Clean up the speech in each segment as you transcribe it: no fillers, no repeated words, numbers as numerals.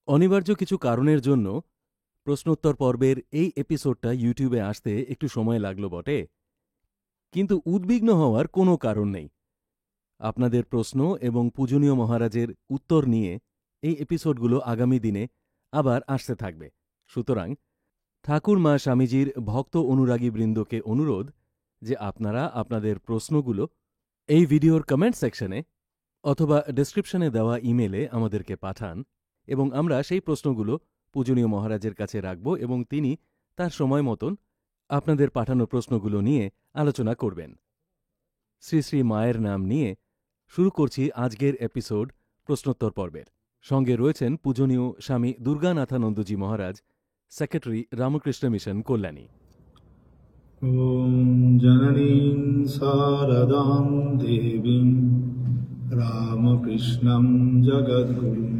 অনিবার্য কিছু কারণের জন্য প্রশ্নোত্তর পর্বের এই এপিসোডটা ইউটিউবে আসতে একটু সময় লাগল বটে, কিন্তু উদ্বিগ্ন হওয়ার কোনো কারণ নেই। আপনাদের প্রশ্ন এবং পূজনীয় মহারাজের উত্তর নিয়ে এই এপিসোডগুলো আগামী দিনে আবার আসতে থাকবে। সুতরাং ঠাকুর মা স্বামীজির ভক্ত অনুরাগীবৃন্দকে অনুরোধ যে আপনারা আপনাদের প্রশ্নগুলো এই ভিডিওর কমেন্ট সেকশনে অথবা ডেসক্রিপশনে দেওয়া ইমেলে আমাদেরকে পাঠান এবং আমরা সেই প্রশ্নগুলো পূজনীয় মহারাজের কাছে রাখব এবং তিনি তার সময় মতন আপনাদের পাঠানো প্রশ্নগুলো নিয়ে আলোচনা করবেন। শ্রী শ্রী মায়ের নাম নিয়ে শুরু করছি আজকের এপিসোড প্রশ্নোত্তর পর্বের। সঙ্গে রয়েছেন পূজনীয় স্বামী দুর্গানাথানন্দজি মহারাজ, সেক্রেটারি রামকৃষ্ণ মিশন কল্যাণী। ওম জননীং শারদাং দেবীং রামকৃষ্ণং জগদ্গুরুং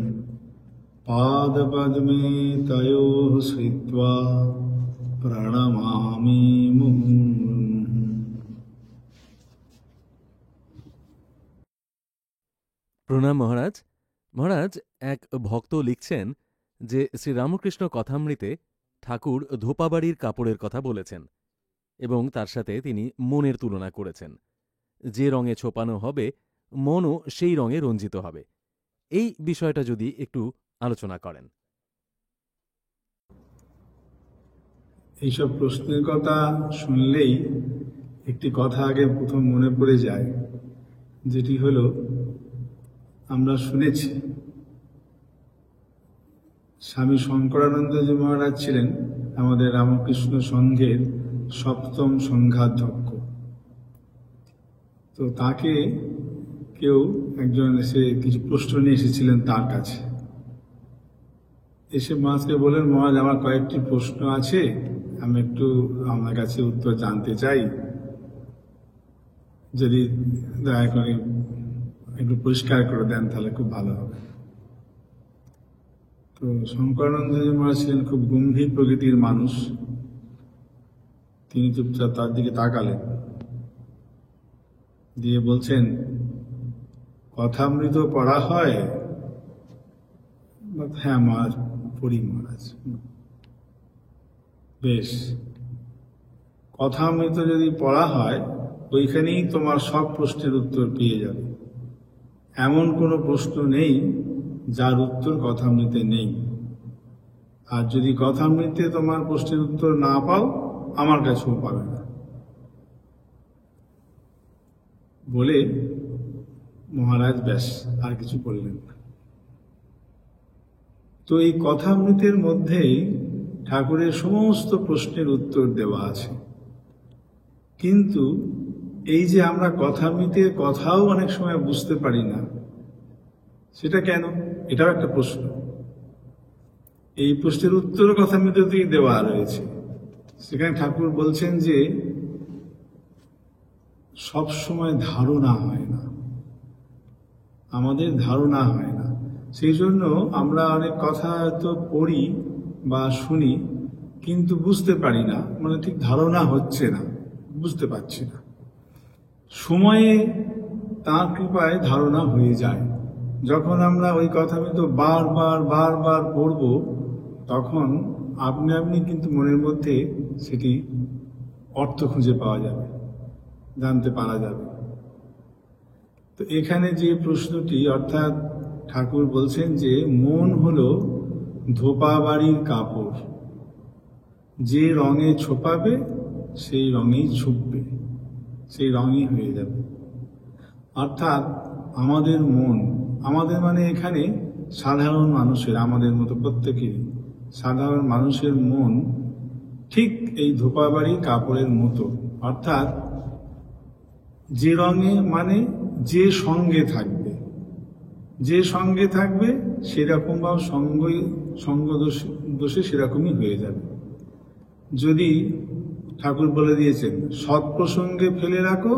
পাদপদ্মে তয়োঃ শ্রিত্বা প্রণমামি মুহুর্মুহুঃ। প্রণাম মহারাজ। মহারাজ, এক ভক্ত লিখছেন যে শ্রীরামকৃষ্ণ কথামৃতে ঠাকুর ধোপাবাড়ির কাপড়ের কথা বলেছেন এবং তার সাথে তিনি মনের তুলনা করেছেন। যে রঙে ছোপানো হবে মনও সেই রঙে রঞ্জিত হবে। এই বিষয়টা যদি একটু আলোচনা করেন। এইসব প্রশ্নের কথা শুনলেই একটি কথা আগে প্রথম মনে পড়ে যায়, যেটি হলো আমরা শুনেছি স্বামী শঙ্করানন্দজি মহারাজ ছিলেন আমাদের রামকৃষ্ণ সংঘের 7ম সংঘাধ্যক্ষ। তো তাকে কেউ একজন এসে কিছু প্রশ্ন নিয়ে এসেছিলেন তার কাছে। এসে মহারাজকে বললেন, মহারাজ আমার কয়েকটি প্রশ্ন আছে, আমি একটু আপনার কাছে উত্তর জানতে চাই, যদি দয়া করে একটু পরিষ্কার করে দেন তাহলে খুব ভালো হবে। তো শঙ্করানন্দজি মহারাজ ছিলেন খুব গম্ভীর প্রকৃতির মানুষ। তিনি চুপচাপ তার দিকে তাকালেন, দিয়ে বলছেন, কথামৃত পড়া হয়? হ্যাঁ মহারাজ, পড়ি মহারাজ। বেশ, কথামৃত যদি পড়া হয় ওইখানেই তোমার সব প্রশ্নের উত্তর পেয়ে যাবে। এমন কোনো প্রশ্ন নেই যার উত্তর কথামৃতে নেই। আর যদি কথামৃতে তোমার প্রশ্নের উত্তর না পাও, আমার কাছেও পাবে না। বলে মহারাজ ব্যাস আর কিছু বললেন না। তো এই কথামৃতের মধ্যেই ঠাকুরের সমস্ত প্রশ্নের উত্তর দেওয়া আছে। কিন্তু এই যে আমরা কথামৃতের কথাও অনেক সময় বুঝতে পারি না, সেটা কেন? এটাও একটা প্রশ্ন। এই প্রশ্নের উত্তর কথামৃতেই দেওয়া রয়েছে। সেখানে ঠাকুর বলছেন যে সব সময় ধারণা হয় না, আমাদের ধারণা হয় না। সেই জন্য আমরা অনেক কথা তো পড়ি বা শুনি, কিন্তু বুঝতে পারি না, মানে ঠিক ধারণা হচ্ছে না, বুঝতে পারছি না। সময়ে তাঁর কৃপায় ধারণা হয়ে যায়। যখন আমরা ওই কথামৃত বারবার বারবার পড়ব, তখন আপনি আপনি কিন্তু মনের মধ্যে সেটি অর্থ খুঁজে পাওয়া যাবে, জানতে পারা যাবে। তো এখানে যে প্রশ্নটি, অর্থাৎ ঠাকুর বলছেন যে মন হলো ধোপাবাড়ির কাপড়, যে রঙে ছোপাবে সেই রঙেই ছুপবে, সেই রঙই হয়ে যাবে। অর্থাৎ আমাদের মন, আমাদের মানে এখানে সাধারণ মানুষের, আমাদের মতো প্রত্যেকেরই সাধারণ মানুষের মন ঠিক এই ধোপাবাড়ির কাপড়ের মতো। অর্থাৎ যে রঙে মানে যে সঙ্গে থাকবে, যে সঙ্গে থাকবে সেরকম বা সঙ্গ দোষে সেরকমই হয়ে যাবে। যদি ঠাকুর বলে দিয়েছেন সৎ প্রসঙ্গে ফেলে রাখো,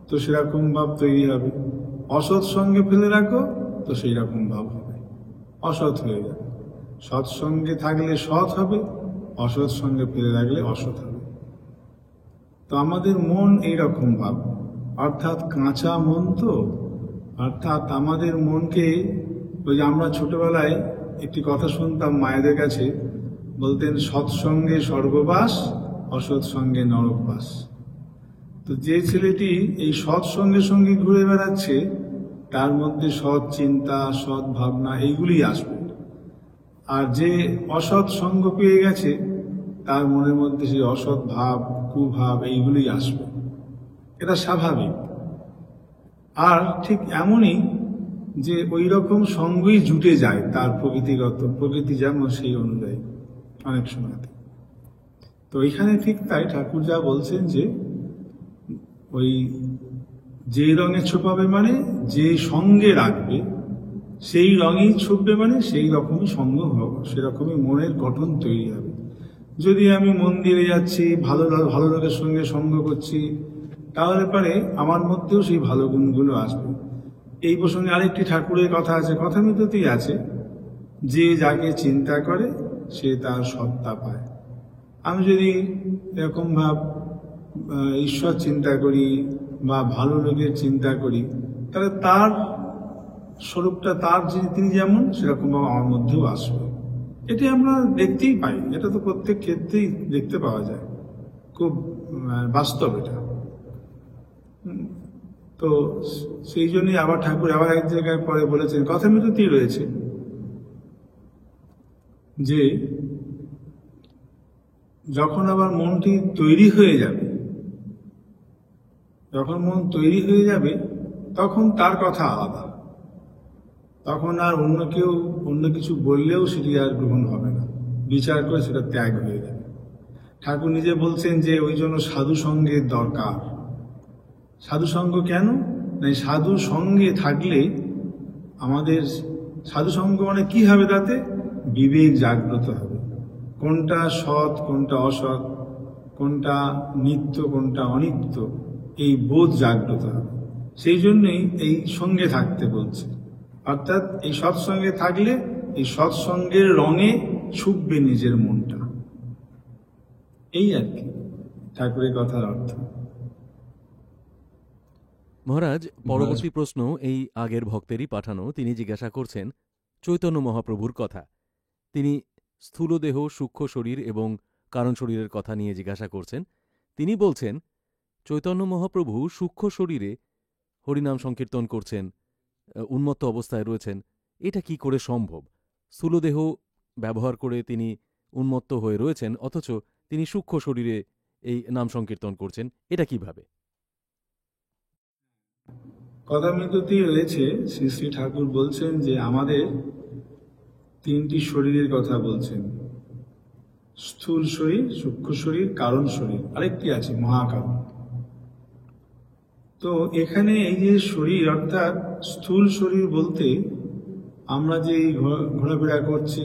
তো সেরকম ভাব তৈরি হবে। অসৎ সঙ্গে ফেলে রাখো, তো সেই রকম ভাব হবে, অসৎ হয়ে যাবে। সৎসঙ্গে থাকলে সৎ হবে, অসৎ সঙ্গে ফেলে রাখলে অসৎ হবে। তো আমাদের মন এইরকম ভাব, অর্থাৎ কাঁচা মন। তো অর্থাৎ আমাদের মনকে, ওই যে আমরা ছোটবেলায় একটি কথা শুনতাম মায়েদের কাছে, বলতেন সৎসঙ্গে স্বর্গবাস, অসৎসঙ্গে নরকবাস। তো যে ছেলেটি এই সৎসঙ্গের সঙ্গে ঘুরে বেড়াচ্ছে, তার মধ্যে সৎ চিন্তা, সৎ ভাবনা এইগুলি আসবে। আর যে অসৎ সঙ্গ পেয়ে গেছে, তার মনের মধ্যে সেই অসৎ ভাব, কুভাব এইগুলি আসবে। এটা স্বাভাবিক। আর ঠিক এমনই যে ওই রকম সঙ্গই জুটে যায়, তার প্রকৃতি যেমন সেই অনুযায়ী অনেক সময়তে। তো এখানে ঠিক তাই ঠাকুর যা বলছেন যে ওই যে রঙে ছোপাবে মানে যে সঙ্গে রাখবে সেই রঙেই ছুপবে, মানে সেই রকমই সঙ্গ হবে, সেরকমই মনের গঠন তৈরি হবে। যদি আমি মন্দিরে যাচ্ছি, ভালো ভালো লোকের সঙ্গে সঙ্গ করছি, তাহলে পরে আমার মধ্যেও সেই ভালো গুণগুলো আসবে। এই প্রসঙ্গে আরেকটি ঠাকুরের কথা আছে, কথামিততেই আছে, যে যাকে চিন্তা করে সে তার সত্তা পায়। আমি যদি এরকম ভাব ঈশ্বর চিন্তা করি বা ভালো লোকের চিন্তা করি, তাহলে তার স্বরূপটা, তার তিনি যেমন সেরকম ভাবে আমার মধ্যেও আসবে। এটি আমরা দেখতেই পাই, এটা তো প্রত্যেক ক্ষেত্রেই দেখতে পাওয়া যায়, খুব বাস্তব এটা। তো সেই জন্যই আবার ঠাকুর আবার এক জায়গায় পরে বলেছেন, কথামিততেই রয়েছে, যে যখন আবার মনটি তৈরি হয়ে যাবে, যখন মন তৈরি হয়ে যাবে, তখন তার কথা আলাদা। তখন আর অন্য কিছু বললেও সেটি আর গ্রহণ হবে না, বিচার করে সেটা ত্যাগ হয়ে যাবে। ঠাকুর নিজে বলছেন যে ওই জন্য সাধু সঙ্গের দরকার। সাধু সঙ্গ কেন? না, সাধু সঙ্গে থাকলে আমাদের, সাধু সঙ্গ মানে কি হবে, তাতে বিবেক জাগ্রত হবে, কোনটা সৎ কোনটা অসৎ, কোনটা নিত্য কোনটা অনিত্য, এই বোধ জাগ্রত হবে। সেই জন্যই এই সঙ্গে থাকতে বলছে। অর্থাৎ এই সৎসঙ্গে থাকলে এই সৎসঙ্গের রঙে ছুপবে নিজের মনটা, এই আর কি ঠাকুরের কথার অর্থ। মহারাজ, পরবর্তী প্রশ্ন এই আগের ভক্তেরই পাঠানো। তিনি জিজ্ঞাসা করছেন চৈতন্য মহাপ্রভুর কথা। তিনি স্থূলদেহ, সূক্ষ্ম শরীর এবং কারণ শরীরের কথা নিয়ে জিজ্ঞাসা করছেন। তিনি বলছেন চৈতন্য মহাপ্রভু সূক্ষ্ম শরীরে হরিনাম সংকীর্তন করছেন, উন্মত্ত অবস্থায় রয়েছেন, এটা কি করে সম্ভব? স্থূলদেহ ব্যবহার করে তিনি উন্মত্ত হয়ে রয়েছেন, অথচ তিনি সূক্ষ্ম শরীরে এই নাম সংকীর্তন করছেন, এটা কিভাবে? কথামিততেই রয়েছে, শ্রী শ্রী ঠাকুর বলছেন যে আমাদের তিনটি শরীরের কথা বলছেন, স্থূল শরীর, সূক্ষ্ম শরীর, কারণ শরীর, আরেকটি আছে মহাকারণ। তো এখানে এই যে শরীর, অর্থাৎ স্থূল শরীর বলতে আমরা যে ঘোরাফেরা করছি,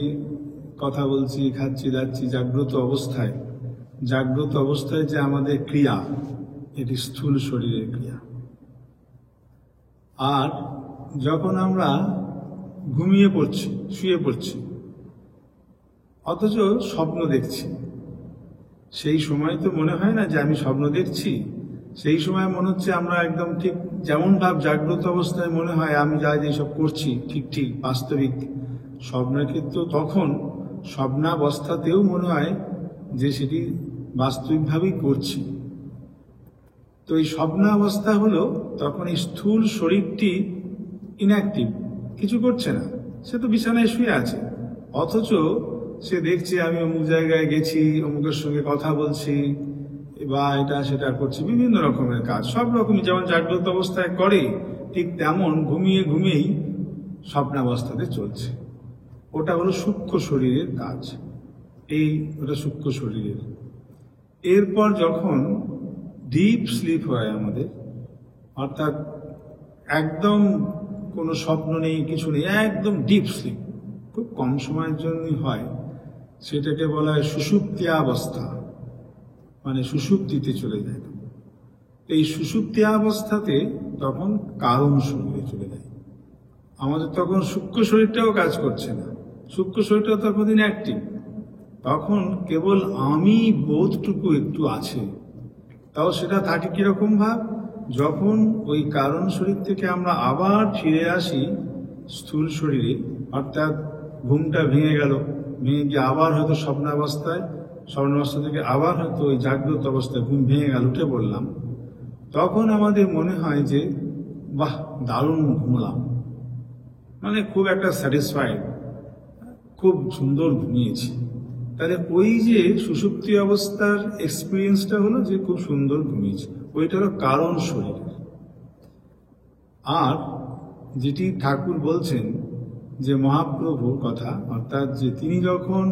কথা বলছি, খাচ্ছি যাচ্ছি, জাগ্রত অবস্থায় যে আমাদের ক্রিয়া, এটি স্থূল শরীরের ক্রিয়া। আর যখন আমরা ঘুমিয়ে পড়ছি, শুয়ে পড়ছি, অথচ স্বপ্ন দেখছি, সেই সময় তো মনে হয় না যে আমি স্বপ্ন দেখছি। সেই সময় মনে হচ্ছে আমরা একদম ঠিক যেমন ভাব জাগ্রত অবস্থায় মনে হয় আমি যা যেসব করছি ঠিক বাস্তবিক। স্বপ্নের ক্ষেত্রে তখন স্বপ্নাবস্থাতেও মনে হয় যে সেটি বাস্তবিকভাবেই করছি। তো এই স্বপ্নাবস্থা হলো তখন এই স্থূল শরীরটি ইনঅ্যাক্টিভ, কিছু করছে না, সে তো বিছানায় শুয়ে আছে, অথচ সে দেখছে আমি অমুক জায়গায় গেছি, অমুকের সঙ্গে কথা বলছি, বা এটা সেটা করছি, বিভিন্ন রকমের কাজ, সব রকমই যেমন জাগ্রত অবস্থায় করে, ঠিক তেমন ঘুমিয়েই স্বপ্নাবস্থাতে চলছে। ওটা হলো সূক্ষ্ম শরীরের কাজ, ওটা সূক্ষ্ম শরীরের। এরপর যখন ডিপ স্লিপ হয় আমাদের, অর্থাৎ একদম কোনো স্বপ্ন নেই, কিছু নেই, একদম ডিপ স্লিপ, খুব কম সময়ের জন্যই হয়, সেটাকে বলা হয় সুষুপ্তি অবস্থা, মানে সুষুপ্তিতে চলে যায়। এই সুষুপ্তি অবস্থাতে তখন কারণ শরীরে চলে যায় আমাদের, তখন সূক্ষ্ম শরীরটাও কাজ করছে না, সূক্ষ্ম শরীরটা তখন অ্যাক্টিভ, তখন কেবল আমি বোধটুকু একটু আছে। তাও সেটা থাকে কিরকম ভাব, যখন ওই কারণ শরীর থেকে আমরা আবার ফিরে আসি স্থূল শরীরে, অর্থাৎ ঘুমটা ভেঙে গেল, ভেঙে গিয়ে আবার হয়তো স্বপ্নাবস্থা থেকে আবার হয়তো ওই জাগ্রত অবস্থায় ঘুম ভেঙে গেল, উঠে বললাম, তখন আমাদের মনে হয় যে বাহ, দারুণ ঘুমলাম, মানে খুব একটা স্যাটিসফাইড, খুব সুন্দর ঘুমিয়েছি। তাহলে ওই যে সুষুপ্তি অবস্থার এক্সপিরিয়েন্সটা হলো যে খুব সুন্দর ঘুমিয়েছি, ওইটা হলো কারণ শরীরের। আর যেটি ঠাকুর বলছেন যে মহাপ্রভুর কথা, অর্থাৎ যে তিনি যখন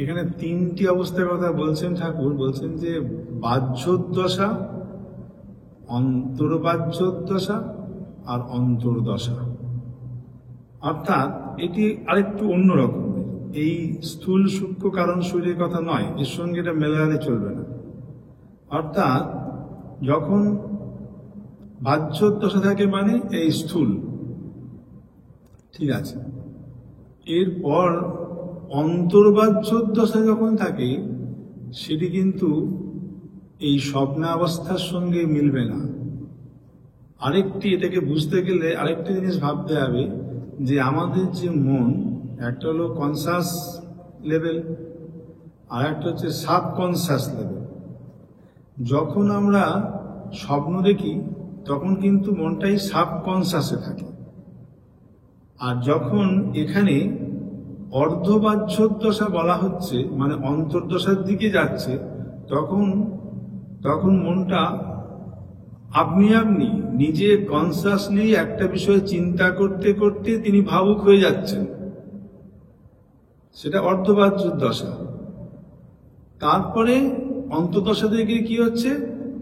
এখানে তিনটি অবস্থার কথা বলছেন, ঠাকুর বলছেন যে বাহ্যোদ্দশা, অন্তর্বাহ্যোদ্দশা আর অন্তর্দশা। অর্থাৎ এটি আরেকটু অন্যরকম, এই স্থূল সূক্ষ্ম কারণ শরীরের কথা নয়, এর সঙ্গে এটা মেলালে চলবে না। অর্থাৎ যখন বাহ্যোদ্দশা থাকে মানে এই স্থূল, ঠিক আছে, এরপর অন্তর্বাহ্যোদ্দশা যখন থাকে সেটি কিন্তু এই স্বপ্নাবস্থার সঙ্গে মিলবে না। আরেকটি, এটাকে বুঝতে গেলে আরেকটি জিনিস ভাবতে হবে যে আমাদের যে মন, একটা হলো কনসাস লেভেল আর একটা হচ্ছে সাবকনসাস লেভেল। যখন আমরা স্বপ্ন দেখি তখন কিন্তু মনটাই সাবকনসাসে থাকে, আর যখন এখানে অর্ধবাহ্যোদ্দশা বলা হচ্ছে মানে অন্তর্দশার দিকে যাচ্ছে, তখন মনটা আপনি নিজে কনসাসলি একটা বিষয়ে চিন্তা করতে করতে তিনি ভাবুক হয়ে যাচ্ছেন, সেটা অর্ধবাহ্যোদ্দশা। তারপরে অন্তর্দশা থেকে কি হচ্ছে,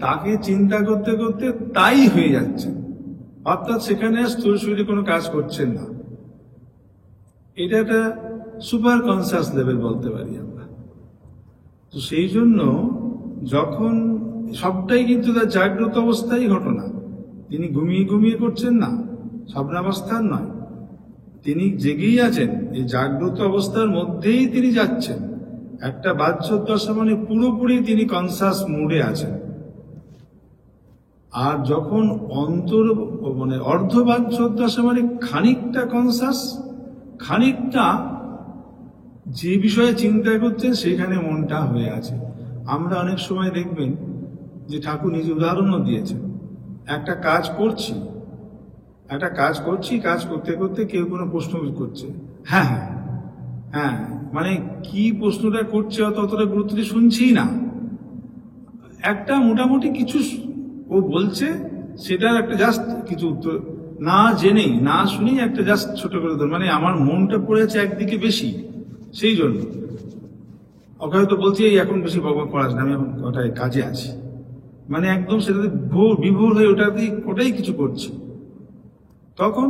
তাকে চিন্তা করতে করতে তাই হয়ে যাচ্ছে, অর্থাৎ সেখানে স্থূল শরীরে কোনো কাজ করছেন না। এটা একটা সুপার কনসাস লেভেল বলতে পারি আমরা। তো সেই জন্য যখন সবটাই কিন্তু তার জাগ্রত অবস্থায় ঘটনা, তিনি ঘুমিয়ে করছেন না, স্বপ্নাবস্থার নয়, তিনি জেগেই আছেন, এই জাগ্রত অবস্থার মধ্যেই তিনি যাচ্ছেন। একটা বাহ্যোদ্দশা মানে পুরোপুরি তিনি কনসাস মুডে আছেন। আর যখন অর্ধবাহ্যোদ্দশা মানে খানিকটা কনসাস, খানিকটা যে বিষয়ে চিন্তা করছেন সেখানে মনটা হয়ে আছে। আমরা অনেক সময় দেখবেন যে ঠাকুর নিজে উদাহরণও দিয়েছেন, একটা কাজ করছি, কাজ করতে করতে কেউ কোনো প্রশ্ন করছে, হ্যাঁ, মানে কি প্রশ্নটা করছে অতটা গুরুত্ব দিয়ে শুনছি না, একটা মোটামুটি কিছু ও বলছে, সেটার একটা জাস্ট কিছু উত্তর না জেনেই না শুনেই একটা জাস্ট ছোট করে ধর, মানে আমার মনটা পড়েছে একদিকে বেশি, সেই জন্য ওকে হয়তো বলছি এই এখন বেশি পড়াস না, আমি এখন ওটাই কাজে আছি, মানে একদম সেটাতে বিভোর হয়ে ওটাই কিছু করছি। তখন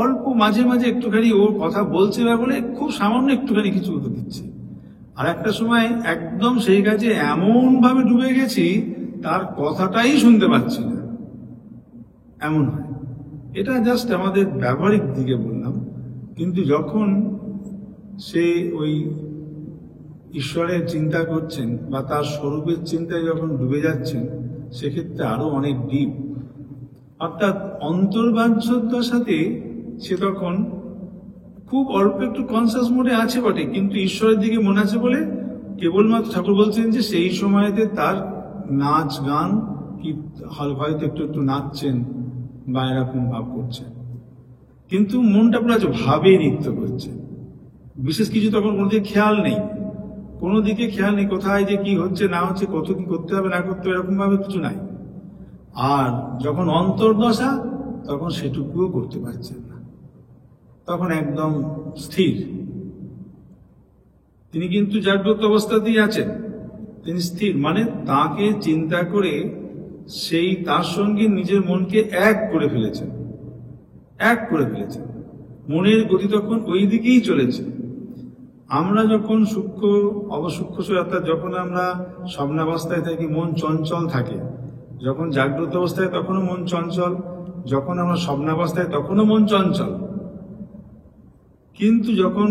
অল্প মাঝে মাঝে একটুখানি ওর কথা বলছে না বলে খুব সামান্য একটুখানি কিছু উত্তর দিচ্ছে, আর একটা সময় একদম সেই কাজে এমন ভাবে ডুবে গেছি তার কথাটাই শুনতে পাচ্ছি না, এমন হয়। এটা জাস্ট আমাদের ব্যবহারিক দিকে বললাম, কিন্তু যখন সে ওই ঈশ্বরের চিন্তা করছেন বা তার স্বরূপের চিন্তায় যখন ডুবে যাচ্ছেন, সেক্ষেত্রে আরো অনেক ডিপ। অর্থাৎ অন্তর্বাহ্যোদ্দশাতে সে তখন খুব অল্প একটু কনসাস মোডে আছে বটে, কিন্তু ঈশ্বরের দিকে মনে আছে বলে কেবলমাত্র ঠাকুর বলছেন যে সেই সময়তে তার নাচ গান কি হয়তো একটু নাচছেন বা এরকম ভাব করছেন, কিন্তু মনটা পুরো ভাবে নৃত্য করছে, বিশেষ কিছু তখন কোনো দিকে খেয়াল নেই, কোথায় যে কি হচ্ছে না হচ্ছে, কত কি করতে হবে না করতে হবে, এরকম ভাবে কিছু নাই। আর যখন অন্তর্দশা, তখন সেটুকুও করতে পারছেন না, তখন একদম স্থির। তিনি কিন্তু জাগ্রত অবস্থাতেই আছেন, তিনি স্থির, মানে তাকে চিন্তা করে সেই তার সঙ্গে নিজের মনকে এক করে ফেলেছেন, মনের গতি তখন ওই দিকেই চলেছে। আমরা যখন অবসূক্ষ্ম অর্থাৎ যখন আমরা স্বপ্নাবস্থায় থাকি মন চঞ্চল থাকে, যখন জাগ্রত অবস্থায় তখনও মন চঞ্চল, যখন আমরা স্বপ্নাবস্থায় তখনও মন চঞ্চল, কিন্তু যখন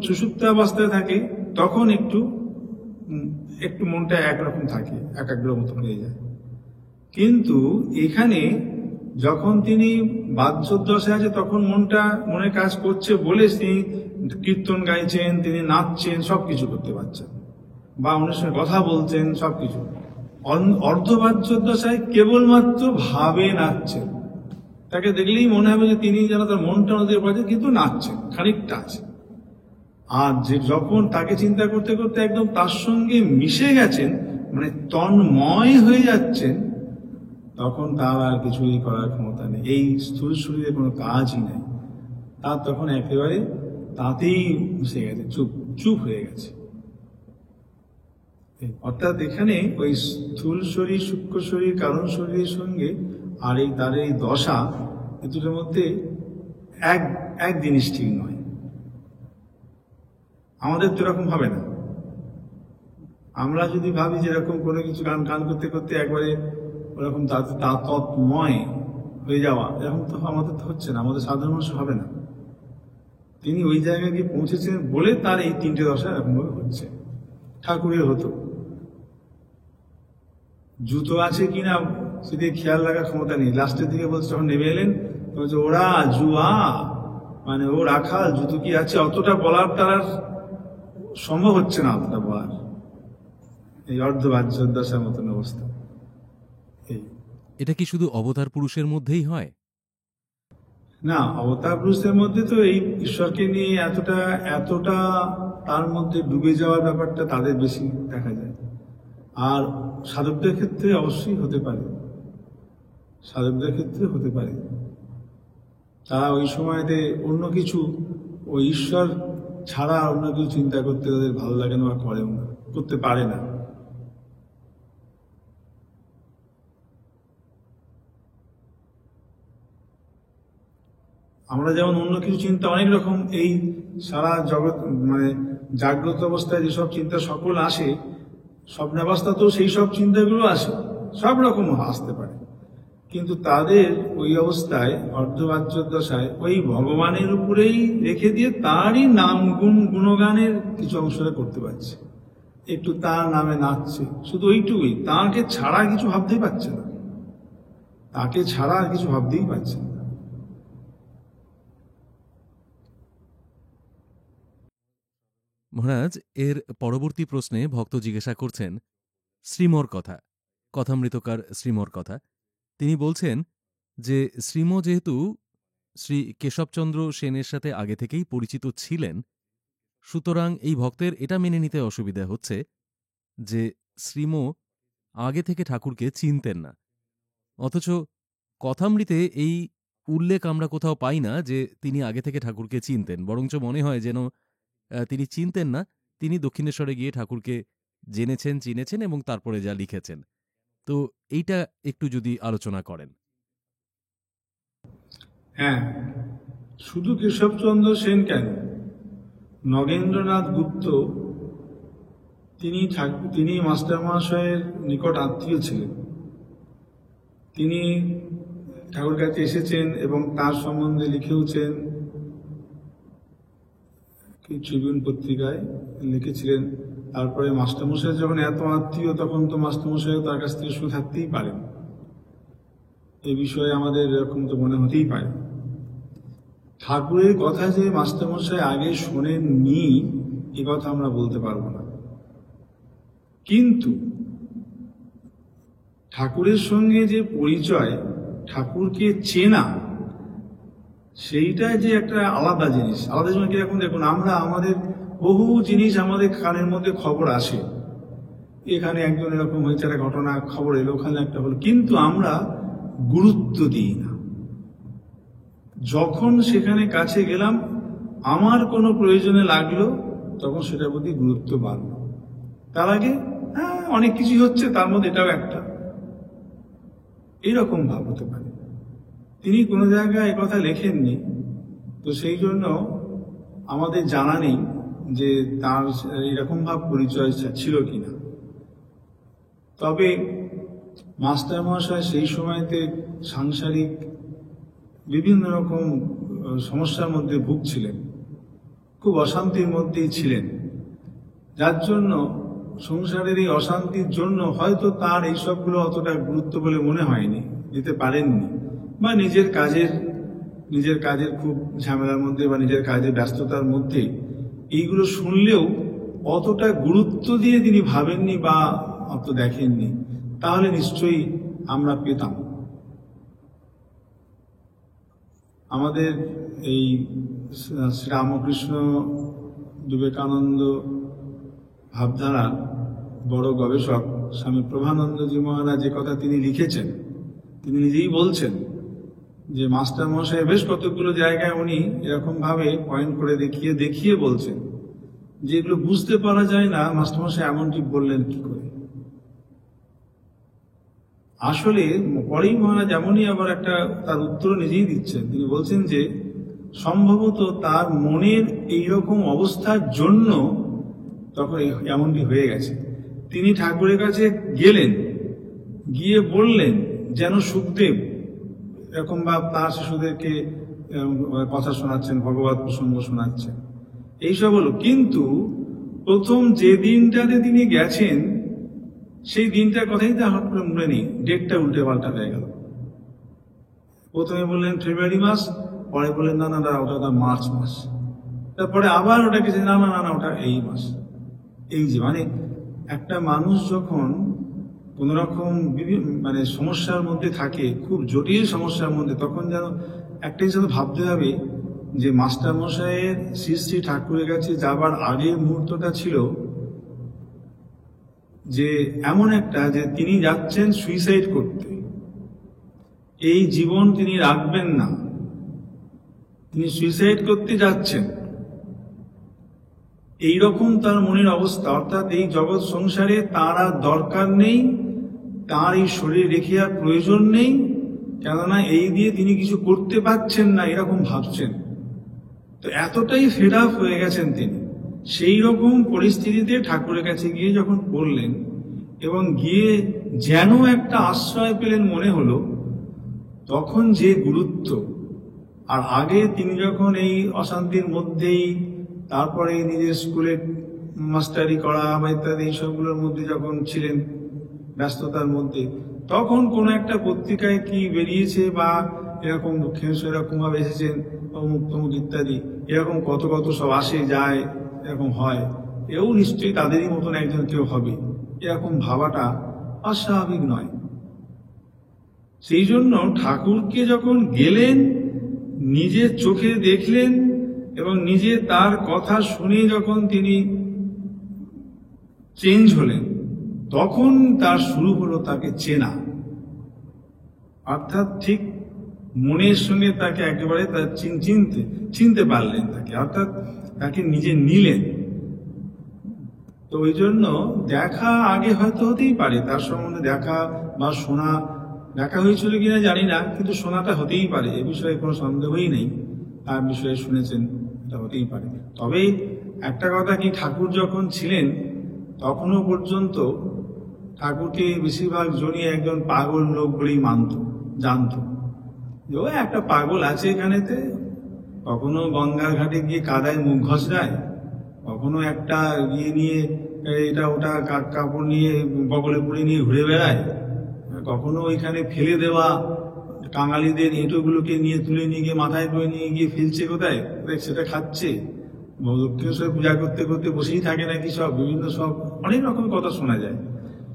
সুষুপ্তাবস্থায় থাকে তখন একটু মনটা একরকম থাকে, একাগ্র মতো হয়ে যায়। কিন্তু এখানে যখন তিনি বাহ্যোদ্দশায় আছে তখন মনে কাজ করছে বলে তিনি কীর্তন গাইছেন, তিনি নাচছেন, সবকিছু করতে পারছেন, বা ওনার সঙ্গে কথা বলছেন, সবকিছু। অর্ধবাহ্য দশায় কেবলমাত্র ভাবে নাচছেন, তাকে দেখলেই মনে হবে যে তিনি যেন তার মনটা নদীর পাচ্ছে, কিন্তু নাচছেন, খানিকটা আছে। আর যে যখন তাকে চিন্তা করতে করতে একদম তার সঙ্গে মিশে গেছেন, মানে তন্ময় হয়ে যাচ্ছেন, তখন তার আর কিছুই করার ক্ষমতা নেই, এই স্থূল শরীরে কোনো কাজই নেই তার, তখন একেবারে তাতেই মিশে গেছে, চুপ চুপ হয়ে গেছে। অর্থাৎ এখানে ওই স্থূল শরীর, সূক্ষ্ম শরীর, কারণ শরীরের সঙ্গে আর এই তার এই দশা, এ দুটোর মধ্যে এক জিনিস ঠিক নয়। আমাদের তো এরকম হবে না। আমরা যদি ভাবি যেরকম কোনো কিছু গান করতে করতে একবারে ওরকম তৎময় হয়ে যাওয়া, এরকম তো আমাদের তো হচ্ছে না, আমাদের সাধারণ মানুষ হবে না। তিনি ওই জায়গায় গিয়ে পৌঁছেছেন বলে তার এই তিনটে দশা এরকমভাবে হচ্ছে। ঠাকুরের হতো, জুতো আছে কিনা সেদিকে খেয়াল রাখার ক্ষমতা নেই, লাস্টের দিকে বলছে যখন নেমে এলেন বলছে ওরা জুয়া, মানে ও রাখা জুতো কি আছে, অতটা বলার তার সম্ভব হচ্ছে না, অতটা বলার। এই অর্ধবাহ্য দশার মতন অবস্থা। এটা কি শুধু অবতার পুরুষের মধ্যেই হয়? না, অবতার পুরুষের মধ্যে তো এই ঈশ্বরকে নিয়ে এতটা তার মধ্যে ডুবে যাওয়ার ব্যাপারটা তাদের বেশি দেখা যায়। আর সাধকদের ক্ষেত্রে অবশ্যই হতে পারে, সাধকদের ক্ষেত্রে হতে পারে। তারা ওই সময়তে অন্য কিছু, ওই ঈশ্বর ছাড়া অন্য কিছু চিন্তা করতে তাদের ভালো লাগে না, বা করেও না, করতে পারে না। আমরা যেমন অন্য কিছু চিন্তা অনেক রকম, এই সারা জগৎ মানে জাগ্রত অবস্থায় যেসব চিন্তা সকল আসে, স্বপ্নাবস্থাতেও সেই সব চিন্তাগুলো আসে, সব রকম আসতে পারে, কিন্তু তাদের ওই অবস্থায় অর্ধবাহ্য দশায় ওই ভগবানের উপরেই রেখে দিয়ে তারই নাম গুণগানের কিছু অংশটা করতে পারছে, একটু তার নামে নাচছে, শুধু ওইটুকুই, তাকে ছাড়া কিছু ভাবতেই পারছে না, তাকে ছাড়া আর কিছু ভাবতেই পারছে না। মহারাজ, এর পরবর্তী প্রশ্নে ভক্ত জিজ্ঞাসা করছেন শ্রীমর কথা, কথামৃতকার শ্রীমর কথা। তিনি বলছেন যে শ্রীম যেহেতু শ্রী কেশবচন্দ্র সেনের সাথে আগে থেকেই পরিচিত ছিলেন, সুতরাং এই ভক্তের এটা মেনে নিতে অসুবিধা হচ্ছে যে শ্রীম আগে থেকে ঠাকুরকে চিনতেন না, অথচ কথামৃতে এই উল্লেখ আমরা কোথাও পাই না যে তিনি আগে থেকে ঠাকুরকে চিনতেন, বরঞ্চ মনে হয় যেন তিনি চিনতেন না, তিনি দক্ষিণেশ্বরে গিয়ে ঠাকুরকে জেনেছেন, চিনেছেন এবং তারপরে যা লিখেছেন। তো এইটা একটু যদি আলোচনা করেন। হ্যাঁ, শুধু কেশবচন্দ্র সেন কেন, নগেন্দ্রনাথ গুপ্ত তিনি মাস্টার মহাশয়ের নিকট আত্মীয় ছিলেন। তিনি ঠাকুর কাছে এসেছেন এবং তার সম্বন্ধে লিখেওছেন, ট্রিবিউন পত্রিকায় লিখেছিলেন। তারপরে মাস্টারমশাই যখন এত আত্মীয়, তখন তো মাস্টারমশাই তার কাছ থেকে শুনে থাকতেই পারেন, এই বিষয়ে আমাদের এরকম তো মনে হতেই পারে। ঠাকুরের কথা যে মাস্টারমশাই আগে শোনেননি এ কথা আমরা বলতে পারবো না, কিন্তু ঠাকুরের সঙ্গে যে পরিচয়, ঠাকুরকে চেনা, সেইটা যে একটা আলাদা জিনিস। আলাদা জিনিস কিরকম, দেখুন আমরা আমাদের বহু জিনিস আমাদের কানের মধ্যে খবর আসে, এখানে একজন এরকম হয়েছে, একটা ঘটনা খবর এলো, ওখানে একটা হলো, কিন্তু আমরা গুরুত্ব দিই না। যখন সেখানে কাছে গেলাম, আমার কোনো প্রয়োজনে লাগলো, তখন সেটার প্রতি গুরুত্ব বাড়লো। তার আগে হ্যাঁ অনেক কিছুই হচ্ছে, তার মধ্যে এটাও একটা, এইরকম ভাব হতে পারে। তিনি কোনো জায়গায় একথা লেখেননি, তো সেই জন্য আমাদের জানা নেই যে তার এরকম ভাব পরিচয় ছিল কিনা। তবে মাস্টার মহাশয় সেই সময়তে সাংসারিক বিভিন্ন রকম সমস্যার মধ্যে ভুগছিলেন, খুব অশান্তির মধ্যেই ছিলেন, যার জন্য সংসারের এই অশান্তির জন্য হয়তো তার এইসবগুলো অতটা গুরুত্ব বলে মনে হয়নি, দিতে পারেননি, বা নিজের কাজের নিজের কাজের খুব ঝামেলার মধ্যে বা নিজের কাজের ব্যস্ততার মধ্যে এইগুলো শুনলেও অতটা গুরুত্ব দিয়ে তিনি ভাবেননি বা অত দেখেননি, তাহলে নিশ্চয়ই আমরা পেতাম। আমাদের এই শ্রীরামকৃষ্ণ বিবেকানন্দ ভাবধারার বড় গবেষক স্বামী প্রভানন্দজি মহারাজ যে কথা তিনি লিখেছেন, তিনি নিজেই বলছেন যে মাস্টার মশাই বেশ কতগুলো জায়গায় উনি এরকম ভাবে পয়েন্ট করে দেখিয়ে বলছেন যে এগুলো বুঝতে পারা যায় না মাস্টার মশাই এমনটি বললেন কি করে। আসলে পরেই মহারাজ এমনই আবার একটা তার উত্তর নিজেই দিচ্ছেন। তিনি বলছেন যে সম্ভবত তার মনের এইরকম অবস্থার জন্য তখন এমনটি হয়ে গেছে। তিনি ঠাকুরের কাছে গেলেন, গিয়ে বললেন যেন সুখদেব এরকম বা তার শিশুদেরকে কথা শোনাচ্ছেন, ভগবত প্রসঙ্গ শোনাচ্ছেন, এইসব হলো। কিন্তু প্রথম যে দিনটাতে তিনি গেছেন সেই দিনটার কথাই তো হঠাৎ করে মনে নেই, ডেটটা উল্টে পাল্টা হয়ে গেল। প্রথমে বললেন ফেব্রুয়ারি মাস, পরে বললেন না না ওটা মার্চ মাস, তারপরে আবার ওটাকে না না না ওটা এই মাস। এই যে মানে একটা মানুষ যখন কোন রকম মানে সমস্যার মধ্যে থাকে, খুব জটিল সমস্যার মধ্যে, তখন যেন একটা জিনিস ভাবতে হবে যে মাস্টার মশাইয়ের শ্রী শ্রী ঠাকুরের কাছে যাবার আগের মুহূর্তটা ছিল যে এমন একটা যে তিনি যাচ্ছেন সুইসাইড করতে, এই জীবন তিনি রাখবেন না, তিনি সুইসাইড করতে যাচ্ছেন, এইরকম তার মনের অবস্থা। অর্থাৎ এই জগৎ সংসারে তার আর দরকার নেই, তার এই শরীর রেখে আর প্রয়োজন নেই, কেননা এই দিয়ে তিনি কিছু করতে পারছেন না, এরকম ভাবছেন। তো এতটাই ফেড আপ হয়ে গেছেন তিনি। সেই রকম পরিস্থিতিতে ঠাকুরের কাছে গিয়ে যখন পড়লেন এবং গিয়ে যেন একটা আশ্রয় পেলেন মনে হলো, তখন যে গুরুত্ব, আর আগে তিনি যখন এই অশান্তির মধ্যেই, তারপরে নিজের স্কুলে মাস্টারি করা বা ইত্যাদি এইসবগুলোর মধ্যে যখন ছিলেন ব্যস্ততার মধ্যে, তখন কোনো একটা পত্রিকায় কি বেরিয়েছে বা এরকম দক্ষিণেশ্বর এরকম ভাবে এসেছেন অমুক তমুক ইত্যাদি, এরকম কত কত সব আসে যায়, এরকম হয়, এও নিশ্চয়ই তাদেরই মতন একজন কেউ হবে, এরকম ভাবাটা অস্বাভাবিক নয়। সেই জন্য ঠাকুরকে যখন গেলেন, নিজের চোখে দেখলেন এবং নিজে তার কথা শুনে যখন তিনি চেঞ্জ হলেন, তখন তার শুরু হলো তাকে চেনা। অর্থাৎ ঠিক মনের সঙ্গে তাকে একেবারে তার চিনতে পারলেন তাকে, অর্থাৎ তাকে নিজে নিলেন। তো ওই জন্য দেখা আগে হয়তো হতেই পারে, তার সম্বন্ধে দেখা বা শোনা, দেখা হয়েছিল কিনা জানি না, কিন্তু শোনাটা হতেই পারে, এ বিষয়ে কোনো সন্দেহই নেই, তার বিষয়ে শুনেছেন, এটা হতেই পারে। তবে একটা কথা কি, ঠাকুর যখন ছিলেন তখনও পর্যন্ত ঠাকুরকে বেশিরভাগ জনই একজন পাগল লোক বলেই জানতো যে ও একটা পাগল আছে এখানেতে, কখনো গঙ্গার ঘাটে গিয়ে কাদায় মুখ ঘষড়ায়, কখনো একটা ইয়ে নিয়ে এটা ওটা কাপড় নিয়ে বগলে পড়ে নিয়ে ঘুরে বেড়ায়, কখনো ওইখানে ফেলে দেওয়া কাঙালিদের এঁটোগুলোকে নিয়ে তুলে নিয়ে গিয়ে মাথায় করে নিয়ে গিয়ে ফেলছে কোথায়, সেটা খাচ্ছে, দক্ষিণেশ্বর পূজা করতে করতে বসেই থাকে নাকি, সব বিভিন্ন সব অনেক রকম কথা শোনা যায়।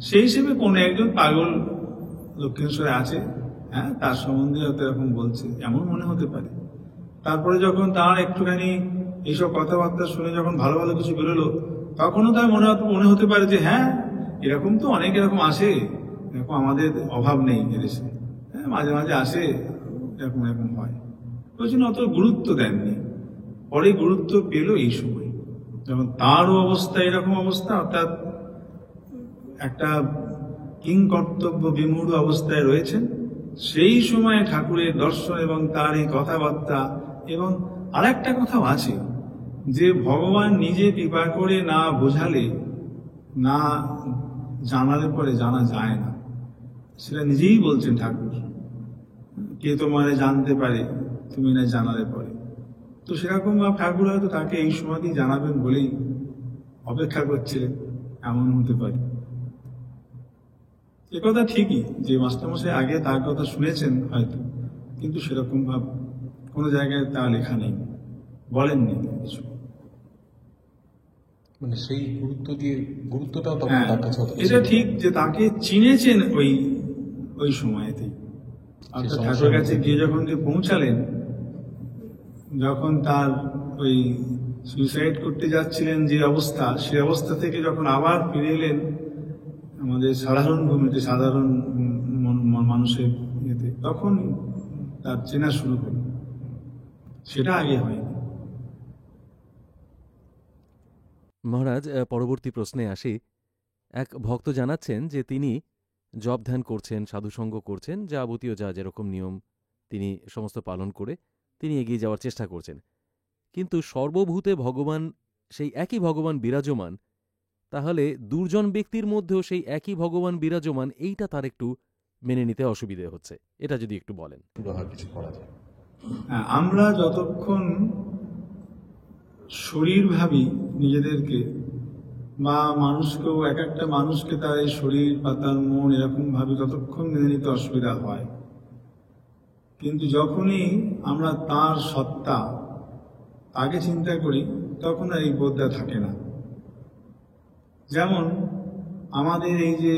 সেই হিসেবে কোন একজন পাগল দক্ষিণেশ্বরে আছে, হ্যাঁ, তার সম্বন্ধে হয়তো এরকম বলছে, এমন মনে হতে পারে। তারপরে যখন তার একটুখানি এইসব কথাবার্তা শুনে যখন ভালো ভালো কিছু বেরোলো, তখনও তার মনে হতে পারে যে হ্যাঁ, এরকম তো অনেক এরকম আসে, এরকম আমাদের অভাব নেই এদেশে, হ্যাঁ, মাঝে মাঝে আসে, এরকম এরকম হয়। ওই জন্য অত গুরুত্ব দেননি। পরে গুরুত্ব পেল এই সময়, যখন তারও অবস্থা এরকম অবস্থা, অর্থাৎ একটা কিংকর্তব্য বিমূঢ় অবস্থায় রয়েছেন, সেই সময় ঠাকুরের দর্শন এবং তার এই কথাবার্তা। এবং আর একটা কথাও আছে যে ভগবান নিজে কৃপা করে না বোঝালে, না জানালে পরে জানা যায় না, সেটা নিজেই বলছেন ঠাকুর, কে তোমারে জানতে পারে তুমি না জানালে পরে। তো সেরকম ঠাকুর হয়তো তাকে এই সময়তেই জানাবেন বলেই অপেক্ষা করছিলেন, এমন হতে পারে। একথা ঠিকই যে মাস্টারমশাই আগে তার কথা শুনেছেন হয়তো, কিন্তু সেরকম ভাব কোনো জায়গায় তা লেখা নেই, বলেননি কিছু। মানে সেই গুরুত্বটাও তখন হ্যাঁ, তার কাছে অতটা এটা ছিল না। ঠিক যে তাকে চিনেছেন ওই সময়তেই। অর্থাৎ সমস্যার ঠাকুরের কাছে মধ্যে গিয়ে যখন যে পৌঁছালেন, যখন তার ওই সুইসাইড করতে যাচ্ছিলেন যে অবস্থা, সেই অবস্থা থেকে যখন আবার ফিরে এলেন আমাদের সাধারণ ভূমিতে, সাধারণ মানুষের ইয়েতে, তখন তার চেনা শুরু হল। সেটা আগে হয়নি। মহারাজ, পরবর্তী প্রশ্নে আসি। এক ভক্ত জানাচ্ছেন যে তিনি জপ ধ্যান করছেন, সাধুসঙ্গ করছেন, যাবতীয় যা যেরকম নিয়ম তিনি সমস্ত পালন করে তিনি এগিয়ে যাওয়ার চেষ্টা করছেন, কিন্তু সর্বভূতে ভগবান, সেই একই ভগবান বিরাজমান। তাহলে দুর্জন ব্যক্তির মধ্যেও সেই একই ভগবান বিরাজমান, এইটা তার একটু মেনে নিতে অসুবিধে হচ্ছে। এটা যদি একটু বলেন। সুরাহা কিছু করা যায়। হ্যাঁ, আমরা যতক্ষণ শরীর ভাবি নিজেদেরকে, বা মানুষকেও, এক একটা মানুষকে তার এই শরীর বা তার মন এরকম ভাবে ততক্ষণ মেনে নিতে অসুবিধা হয়। কিন্তু যখনই আমরা তার সত্তা, তাকে চিন্তা করি, তখন আর এই বোধটা থাকে না। যেমন আমাদের এই যে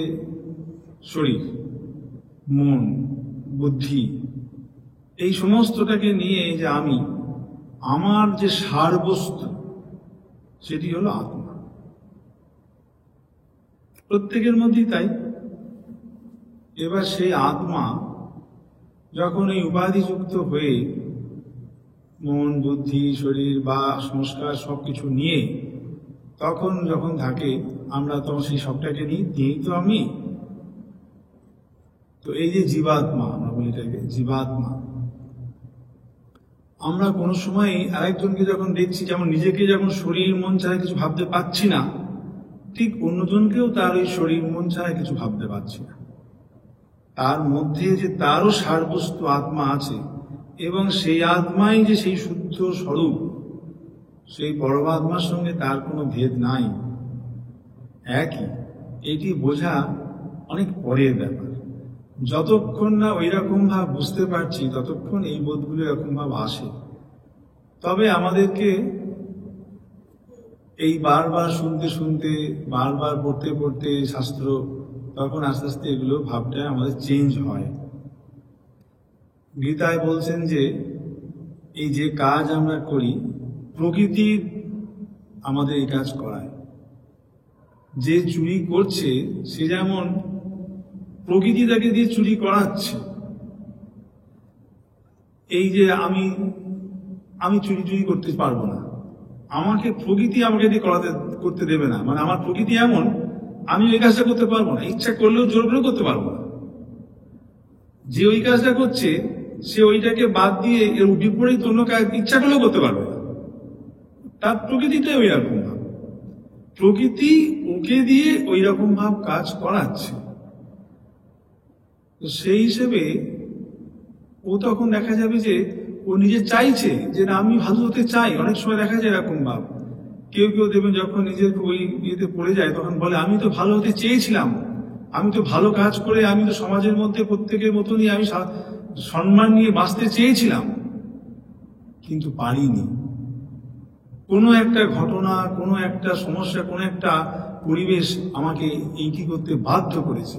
শরীর, মন, বুদ্ধি, এই সমস্তটাকে নিয়ে এই যে আমি, আমার যে সারবস্তু, সেটি হলো আত্মা। প্রত্যেকের মধ্যেই তাই। এবার সেই আত্মা যখন এই উপাধিযুক্ত হয়ে মন, বুদ্ধি, শরীর বা সংস্কার সবকিছু নিয়ে তখন যখন থাকে, আমরা তখন সেই সবটাকে নিয়েই তো আমি। তো এই যে জীবাত্মা, আমরা বলি এটাকে জীবাত্মা, আমরা কোনো সময় আরেকজনকে যখন দেখছি, যেমন নিজেকে যখন শরীর মন ছাড়া কিছু ভাবতে পাচ্ছি না, ঠিক অন্যজনকেও তার ওই শরীর মন ছাড়া কিছু ভাবতে পারছি না। তার মধ্যে যে তারও সারবস্তু আত্মা আছে, এবং সেই আত্মাই যে সেই শুদ্ধ স্বরূপ, সেই পরমাত্মার সঙ্গে তার কোনো ভেদ নাই, একই। এটি বোঝা অনেক পরের ব্যাপার। যতক্ষণ না ওই রকম ভাব বুঝতে পারছি, ততক্ষণ এই বোধগুলো এরকম ভাব আসে। তবে আমাদেরকে এই বারবার শুনতে শুনতে, বারবার পড়তে পড়তে শাস্ত্র, তখন আস্তে আস্তে এগুলো ভাবটা আমাদের চেঞ্জ হয়। গীতায় বলছেন যে এই যে কাজ আমরা করি, প্রকৃতি আমাদের এই কাজ করায়। যে চুরি করছে সে যেমন প্রকৃতি তাকে দিয়ে চুরি করাচ্ছে। এই যে আমি চুরি করতে পারবো না, আমাকে প্রকৃতি আমাকে দিয়ে করতে দেবে না। মানে আমার প্রকৃতি এমন, আমি ওই কাজটা করতে পারবো না, ইচ্ছা করলেও জোর করে করতে পারবো না। যে ওই কাজটা করছে সে ওইটাকে বাদ দিয়ে এর বিপরীত অন্য কাজ ইচ্ছা করলেও করতে পারবে না। তার প্রকৃতিটাই ওই রকম ভাব, প্রকৃতি ওকে দিয়ে ওই রকম ভাব কাজ করাচ্ছে। তো সেই হিসেবে ও তখন দেখা যাবে যে ও নিজে চাইছে যে না, আমি ভালো হতে চাই। অনেক সময় দেখা যায় এরকম ভাব, কেউ কেউ দেবেন যখন নিজের ওই ইয়েতে পড়ে যায়, তখন বলে আমি তো ভালো হতে চেয়েছিলাম, আমি তো ভালো কাজ করে, আমি তো সমাজের মধ্যে প্রত্যেকের মতনই আমি সম্মান নিয়ে বাঁচতে চেয়েছিলাম, কিন্তু পারিনি। কোনো একটা ঘটনা, কোনো একটা সমস্যা, কোনো একটা পরিবেশ আমাকে এইটি করতে বাধ্য করেছে।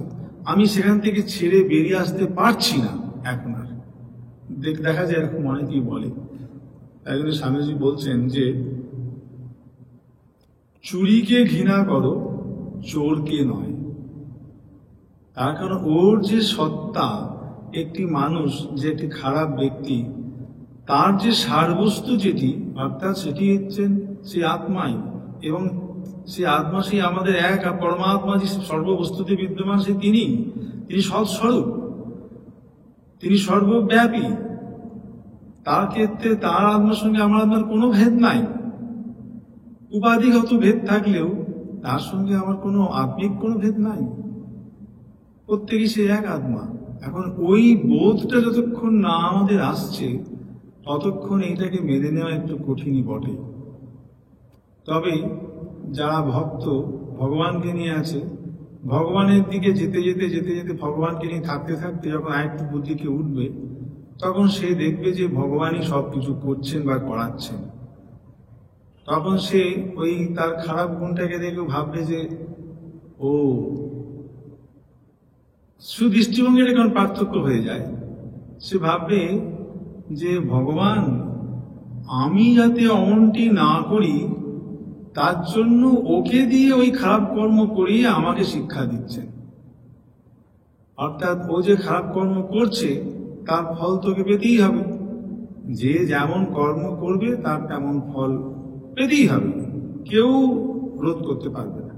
আমি সেখান থেকে ছেড়ে বেরিয়ে আসতে পারছি না এখন আর। দেখা যায় এরকম অনেকেই বলে। তাই জন্য স্বামীজি বলছেন যে চুরিকে ঘৃণা করো, চোরকে নয়। তার কারণ ওর যে সত্তা, একটি মানুষ যে একটি খারাপ ব্যক্তি, তার যে সারবস্তু যেটি, অর্থাৎ সেটি হচ্ছেন সেই আত্মাই। এবং সেই আত্মা, সেই আমাদের এক পরমাত্মা যে সর্ববস্তুতে বিদ্যমান, সে তিনি সৎস্বরূপ, তিনি সর্বব্যাপী। তার ক্ষেত্রে তার আত্মার সঙ্গে আমার আত্মার কোনো ভেদ নাই। উপাধিগত ভেদ থাকলেও তার সঙ্গে আমার কোনো আত্মিক কোনো ভেদ নাই। প্রত্যেকেই সে এক আত্মা। এখন ওই বোধটা যতক্ষণ না আমাদের আসছে, ততক্ষণ এইটাকে মেনে নেওয়া একটু কঠিনই বটে। তবে যারা ভক্ত, ভগবানকে নিয়ে আছে, ভগবানের দিকে যেতে যেতে যেতে যেতে, ভগবানকে নিয়ে থাকতে থাকতে যখন আরেকটু বুদ্ধিকে উঠবে, তখন সে দেখবে যে ভগবানই সবকিছু করছেন বা করাচ্ছেন। তখন সে ওই তার খারাপ গুণটাকে দেখে ভাববে যে ও, সুদৃষ্টিভঙ্গির এখন পার্থক্য হয়ে যায়। সে ভাববে যে ভগবান আমি যাতে অমনটি না করি তার জন্য ওকে দিয়ে ওই খারাপ কর্ম করিয়ে আমাকে শিক্ষা দিচ্ছেন। অর্থাৎ ও যে খারাপ কর্ম করছে তার ফল তোকে পেতেই হবে। যে যেমন কর্ম করবে তার তেমন ফল পেতেই হবে, কেউ রোধ করতে পারবে না।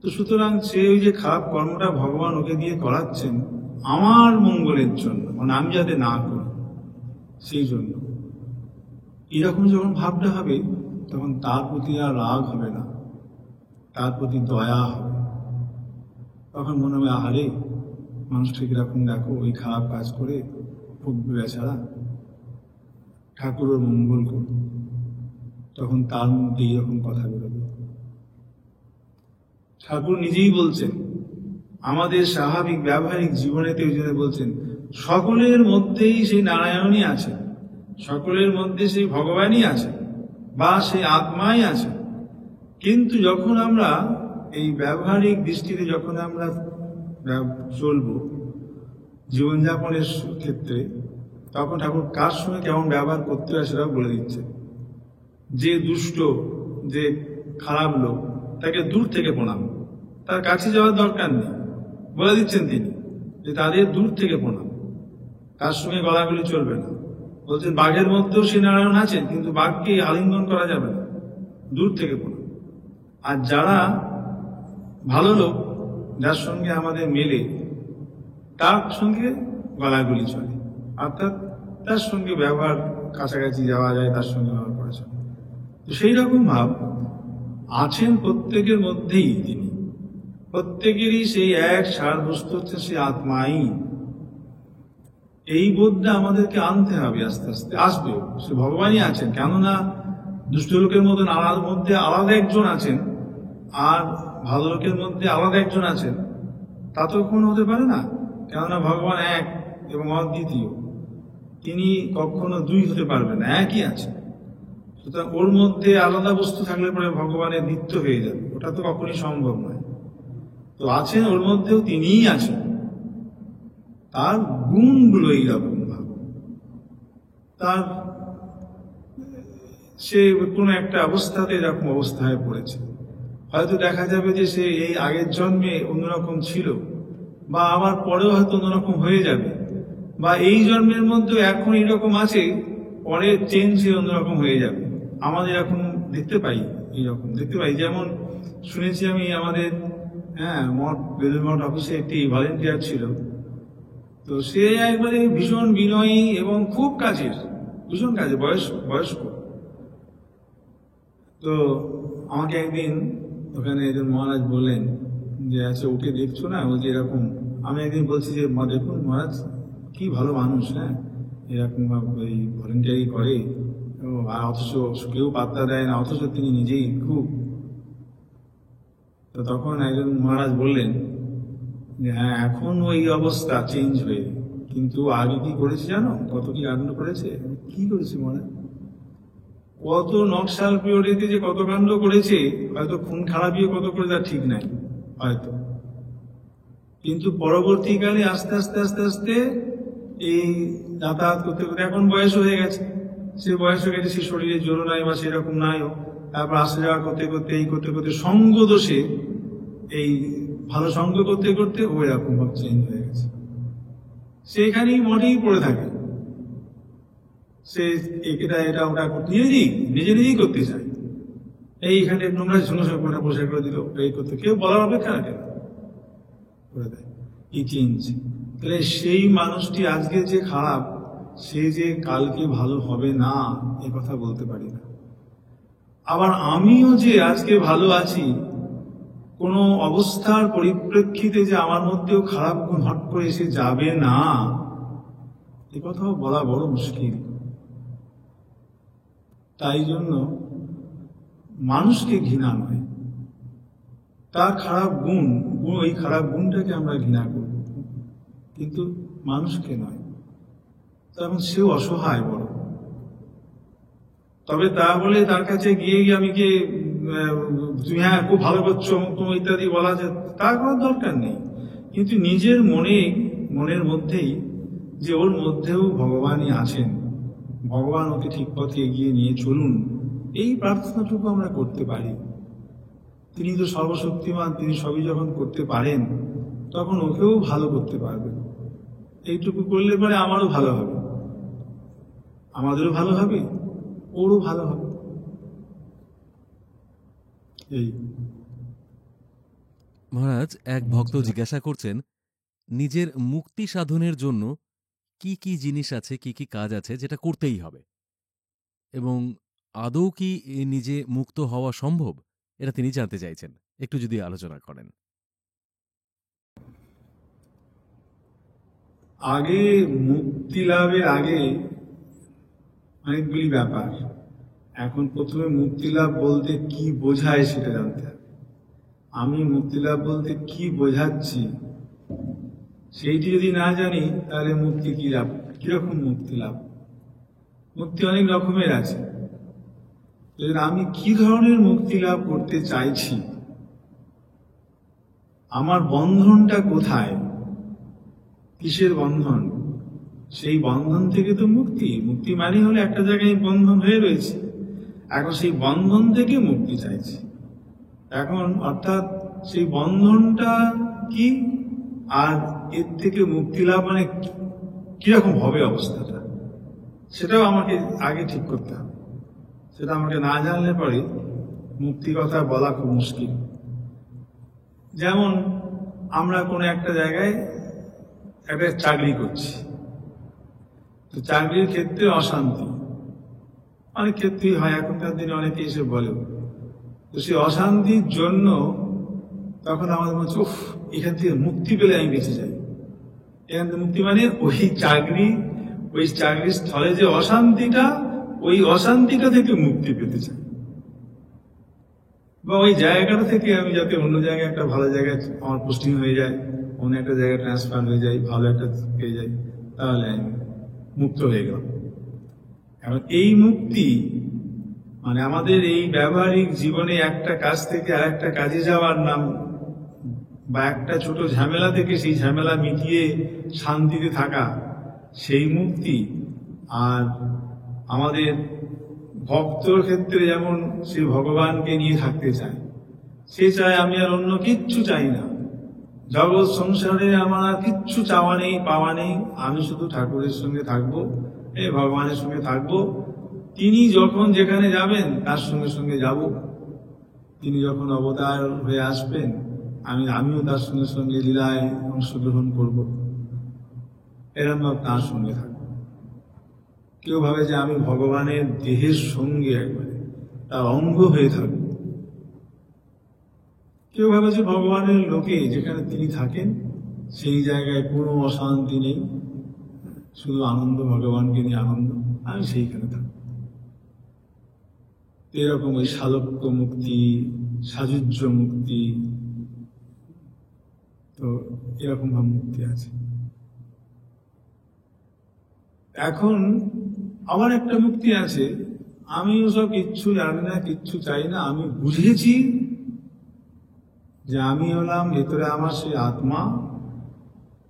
তো সুতরাং সে ওই যে খারাপ কর্মটা ভগবান ওকে দিয়ে করাচ্ছেন আমার মঙ্গলের জন্য, মানে আমি যাতে না করি সেই জন্য। এরকম যখন ভাবতে হবে তখন তার প্রতি আর রাগ হবে না, তার প্রতি দয়া হবে। তখন মনে হবে আহারে মানুষটা কিরকম, দেখো ওই খারাপ কাজ করে খুব বেচারা, ঠাকুরের মঙ্গল করুন। তখন তার মধ্যে এইরকম কথা বেরোবে। ঠাকুর নিজেই বলছেন আমাদের স্বাভাবিক ব্যবহারিক জীবনেতে ওই জন্য বলছেন সকলের মধ্যেই সেই নারায়ণই আছেন, সকলের মধ্যে সেই ভগবানই আছেন বা সেই আত্মাই আছে। কিন্তু যখন আমরা এই ব্যবহারিক দৃষ্টিতে যখন আমরা চলব জীবনযাপনের ক্ষেত্রে, তখন ঠাকুর কার সঙ্গে কেমন ব্যবহার করতে হয় সেটাও বলে দিচ্ছে। যে দুষ্ট, যে খারাপ লোক, তাকে দূর থেকে প্রণাম, তার কাছে যাওয়ার দরকার নেই, বলে দিচ্ছেন তিনি যে তাদের দূর থেকে প্রণাম, তার সঙ্গে গলাগলি চলবে না। বলছেন বাঘের মধ্যেও সে নারায়ণ আছেন, কিন্তু বাঘকে আলিঙ্গন করা যাবে না, দূর থেকে প্রণাম। আর যারা ভালো লোক, যার সঙ্গে আমাদের মেলে, তার সঙ্গে গলাগলি চলে, অর্থাৎ তার সঙ্গে ব্যবহার, কাছাকাছি যাওয়া যায়, তার সঙ্গে ব্যবহার করা যায়। তো সেই রকম ভাব আছেন প্রত্যেকের মধ্যেই তিনি, প্রত্যেকেরই সেই এক সার বস্তু হচ্ছে সে আত্মাই। এই বোধটা আমাদেরকে আনতে হবে, আস্তে আস্তে আসবেও। সে ভগবানই আছেন, কেননা দুষ্ট লোকের মধ্যে আলাদা একজন আছেন আর ভালো লোকের মধ্যে আলাদা একজন আছেন, তা তো কখনো হতে পারে না। কেননা ভগবান এক এবং অদ্বিতীয়, তিনি কখনো দুই হতে পারবেন না, একই আছে। সুতরাং ওর মধ্যে আলাদা বস্তু থাকলে পরে ভগবানের নিত্য হয়ে যাবে, ওটা তো কখনই সম্ভব নয়। তো আছেন ওর মধ্যেও, তিনিই আছেন, তার গুণগুলো এইরকম ভাবে। তার সে কোনো একটা অবস্থাতে এরকম অবস্থায় পড়েছে, হয়তো দেখা যাবে যে সে এই আগের জন্মে অন্যরকম ছিল, বা আবার পরেও হয়তো অন্যরকম হয়ে যাবে, বা এই জন্মের মধ্যে এখন এইরকম আছে, পরে চেঞ্জ হয়ে অন্যরকম হয়ে যাবে। আমাদের এখন দেখতে পাই, এইরকম দেখতে পাই। যেমন শুনেছি আমি, আমাদের মঠ, বেলুড় মঠ অফিসে একটি ভলেন্টিয়ার ছিল, তো সে একবারে ভীষণ বিনয়ী এবং খুব কাজের, ভীষণ কাজে, বয়স্ক। তো আমাকে একদিন ওখানে একজন মহারাজ বললেন যে আচ্ছা ওকে দেখছো না, ও যে এরকম। আমি একদিন বলছি যে দেখুন মহারাজ কি ভালো মানুষ, এরকম এই ভলেন্টিয়ারি করে, আর অথচ কেউ পাত্তা দেয় না, অথচ তিনি নিজেই খুব। তো তখন একজন মহারাজ বললেন যে হ্যাঁ এখন ওই অবস্থা চেঞ্জ হয়ে, কিন্তু আগে কি করেছে জানো, কত কি কাণ্ড করেছে। কি করেছে মহারাজ? কত নকশাল পিরিয়ডে যে কত কাণ্ড করেছে, হয়তো খুন খারাপিও কত করে তার ঠিক নাই হয়তো, কিন্তু পরবর্তীকালে আস্তে আস্তে আস্তে আস্তে এই যাতায়াত করতে করতে এখন বয়স হয়ে গেছে, সে বয়স হয়ে গেছে, সে শরীরে জোর নাই বা সেরকম নাইও। তারপর আসা যাওয়া করতে করতে, এই করতে করতে, সঙ্গ দোষে, এই ভালো সঙ্গ করতে করতে ও এরকম ভাব চেঞ্জ হয়ে গেছে। সেখানেই মঠেই পড়ে থাকে, সে এটা ওটা নিজেই করতে চায়। এইখানে নোংরা সঙ্গে সঙ্গে করে পরিষ্কার করে দিল, এই করতে কেউ বলার অপেক্ষা রাখে না, করে দেয়। এই চেঞ্জ। তাহলে সেই মানুষটি আজকে যে খারাপ, সে যে কালকে ভালো হবে না, এ কথা বলতে পারি না। আবার আমিও যে আজকে ভালো আছি, কোনো অবস্থার পরিপ্রেক্ষিতে যে আমার মধ্যেও খারাপ গুণ হট করে এসে যাবে না, এ কথাও বলা বড় মুশকিল। তাই জন্য মানুষকে ঘৃণা নয়, তার খারাপ গুণ, ওই খারাপ গুণটাকে আমরা ঘৃণা করব, কিন্তু মানুষকে নয়। তখন সেও অসহায় বড়। তবে তা বলে তার কাছে গিয়ে আমি কি তুমি হ্যাঁ খুব ভালো করছো অমুক তমুক ইত্যাদি বলা যায়, তা করার দরকার নেই। কিন্তু নিজের মনের মধ্যেই যে ওর মধ্যেও ভগবানই আছেন, ভগবান ওকে ঠিক পথে এগিয়ে নিয়ে চলুন, এই প্রার্থনাটুকু আমরা করতে পারি। তিনি তো সর্বশক্তিমান, তিনি সবই যখন করতে পারেন তখন ওকেও ভালো করতে পারবেন। এইটুকু করলে পরে আমারও ভালো হবে, আমাদেরও ভালো হবে, ওরও ভালো হবে। এই মহারাজ, এক ভক্ত জিজ্ঞাসা করছেন, নিজের মুক্তি সাধনের জন্য কি কি জিনিস আছে, কি কি কাজ আছে যেটা করতেই হবে, এবং আদৌ কি নিজে মুক্ত হওয়া সম্ভব, এটা তিনি জানতে চাইছেন। একটু যদি আলোচনা করেন। আগে মুক্তি লাভের আগে অনেকগুলি ব্যাপার। এখন প্রথমে মুক্তি লাভ বলতে কি বোঝায় সেটা জানতে হবে। আমি মুক্তি লাভ বলতে কি বোঝাচ্ছি সেইটি যদি না জানি তাহলে মুক্তি কি লাভ, কিরকম মুক্তি লাভ। মুক্তি অনেক রকমের আছে। আমি কি ধরনের মুক্তি লাভ করতে চাইছি, আমার বন্ধনটা কোথায়, কিসের বন্ধন, সেই বন্ধন থেকে তো মুক্তি। মুক্তি মানে হলে একটা জায়গায় বন্ধন হয়ে রয়েছে, এখন সেই বন্ধন থেকে মুক্তি চাইছি। এখন অর্থাৎ সেই বন্ধনটা কি, আর এর থেকে মুক্তি লাভ মানে কিরকম হবে অবস্থাটা, সেটাও আমাকে আগে ঠিক করতে হবে। সেটা আমাকে না জানলে পরে মুক্তি কথা বলা খুব মুশকিল। যেমন আমরা কোনো একটা জায়গায় একটা চাকরি করছি, তো চাকরির ক্ষেত্রে অশান্তি অনেক ক্ষেত্রেই হয়, এখনকার দিনে অনেকে এসে বলে। তো সেই অশান্তির জন্য তখন আমাদের মনে হচ্ছে উফ, এখান থেকে মুক্তি পেলে আমি বেঁচে যাই। এখান থেকে মুক্তি মানে ওই চাকরির স্থলে যে অশান্তিটা, ওই অশান্তিটা থেকে মুক্তি পেতে চাই, বা ওই জায়গাটা থেকে আমি যাতে অন্য জায়গায় একটা ভালো জায়গায় আমার পোস্টিং হয়ে যায়, অন্য একটা জায়গায় ট্রান্সফার হয়ে যায়, ভালো একটা পেয়ে যাই, তাহলে আমি মুক্ত হয়ে গেলাম। এখন এই মুক্তি মানে আমাদের এই ব্যবহারিক জীবনে একটা কাজ থেকে আর একটা কাজে যাওয়ার নাম, বা একটা ছোট ঝামেলা থেকে সেই ঝামেলা মিটিয়ে শান্তিতে থাকা, সেই মুক্তি। আর আমাদের ভক্তর ক্ষেত্রে যেমন সে ভগবানকে নিয়ে থাকতে চায়, সে চায় আমি আর অন্য কিচ্ছু চাই না, জগৎ সংসারে আমার আর কিচ্ছু চাওয়া নেই, পাওয়া নেই, আমি শুধু ঠাকুরের সঙ্গে থাকবো, ভগবানের সঙ্গে থাকবো। তিনি যখন যেখানে যাবেন তার সঙ্গে সঙ্গে যাব, তিনি যখন অবতার হয়ে আসবেন আমিও তার সঙ্গে সঙ্গে লীলায় অংশগ্রহণ করব, এরকম ভাব তার সঙ্গে থাকবো। কেউ ভাবে যে আমি ভগবানের দেহের সঙ্গে একবারে তার অঙ্গ হয়ে থাকব, কেউ ভাবে যে ভগবানের লোকে যেখানে তিনি থাকেন সেই জায়গায় কোনো অশান্তি নেই, শুধু আনন্দ, ভগবানকে নিয়ে আনন্দ, আমি সেইখানে থাকব। এরকম ওই শালক্য মুক্তি, সাযুজ্য মুক্তি, তো এরকম ভাব মুক্তি আছে। এখন আমার একটা মুক্তি আছে, আমি ওসব কিচ্ছু জানি না, কিচ্ছু চাই না, আমি বুঝেছি যে আমি হলাম ভেতরে আমার সেই আত্মা,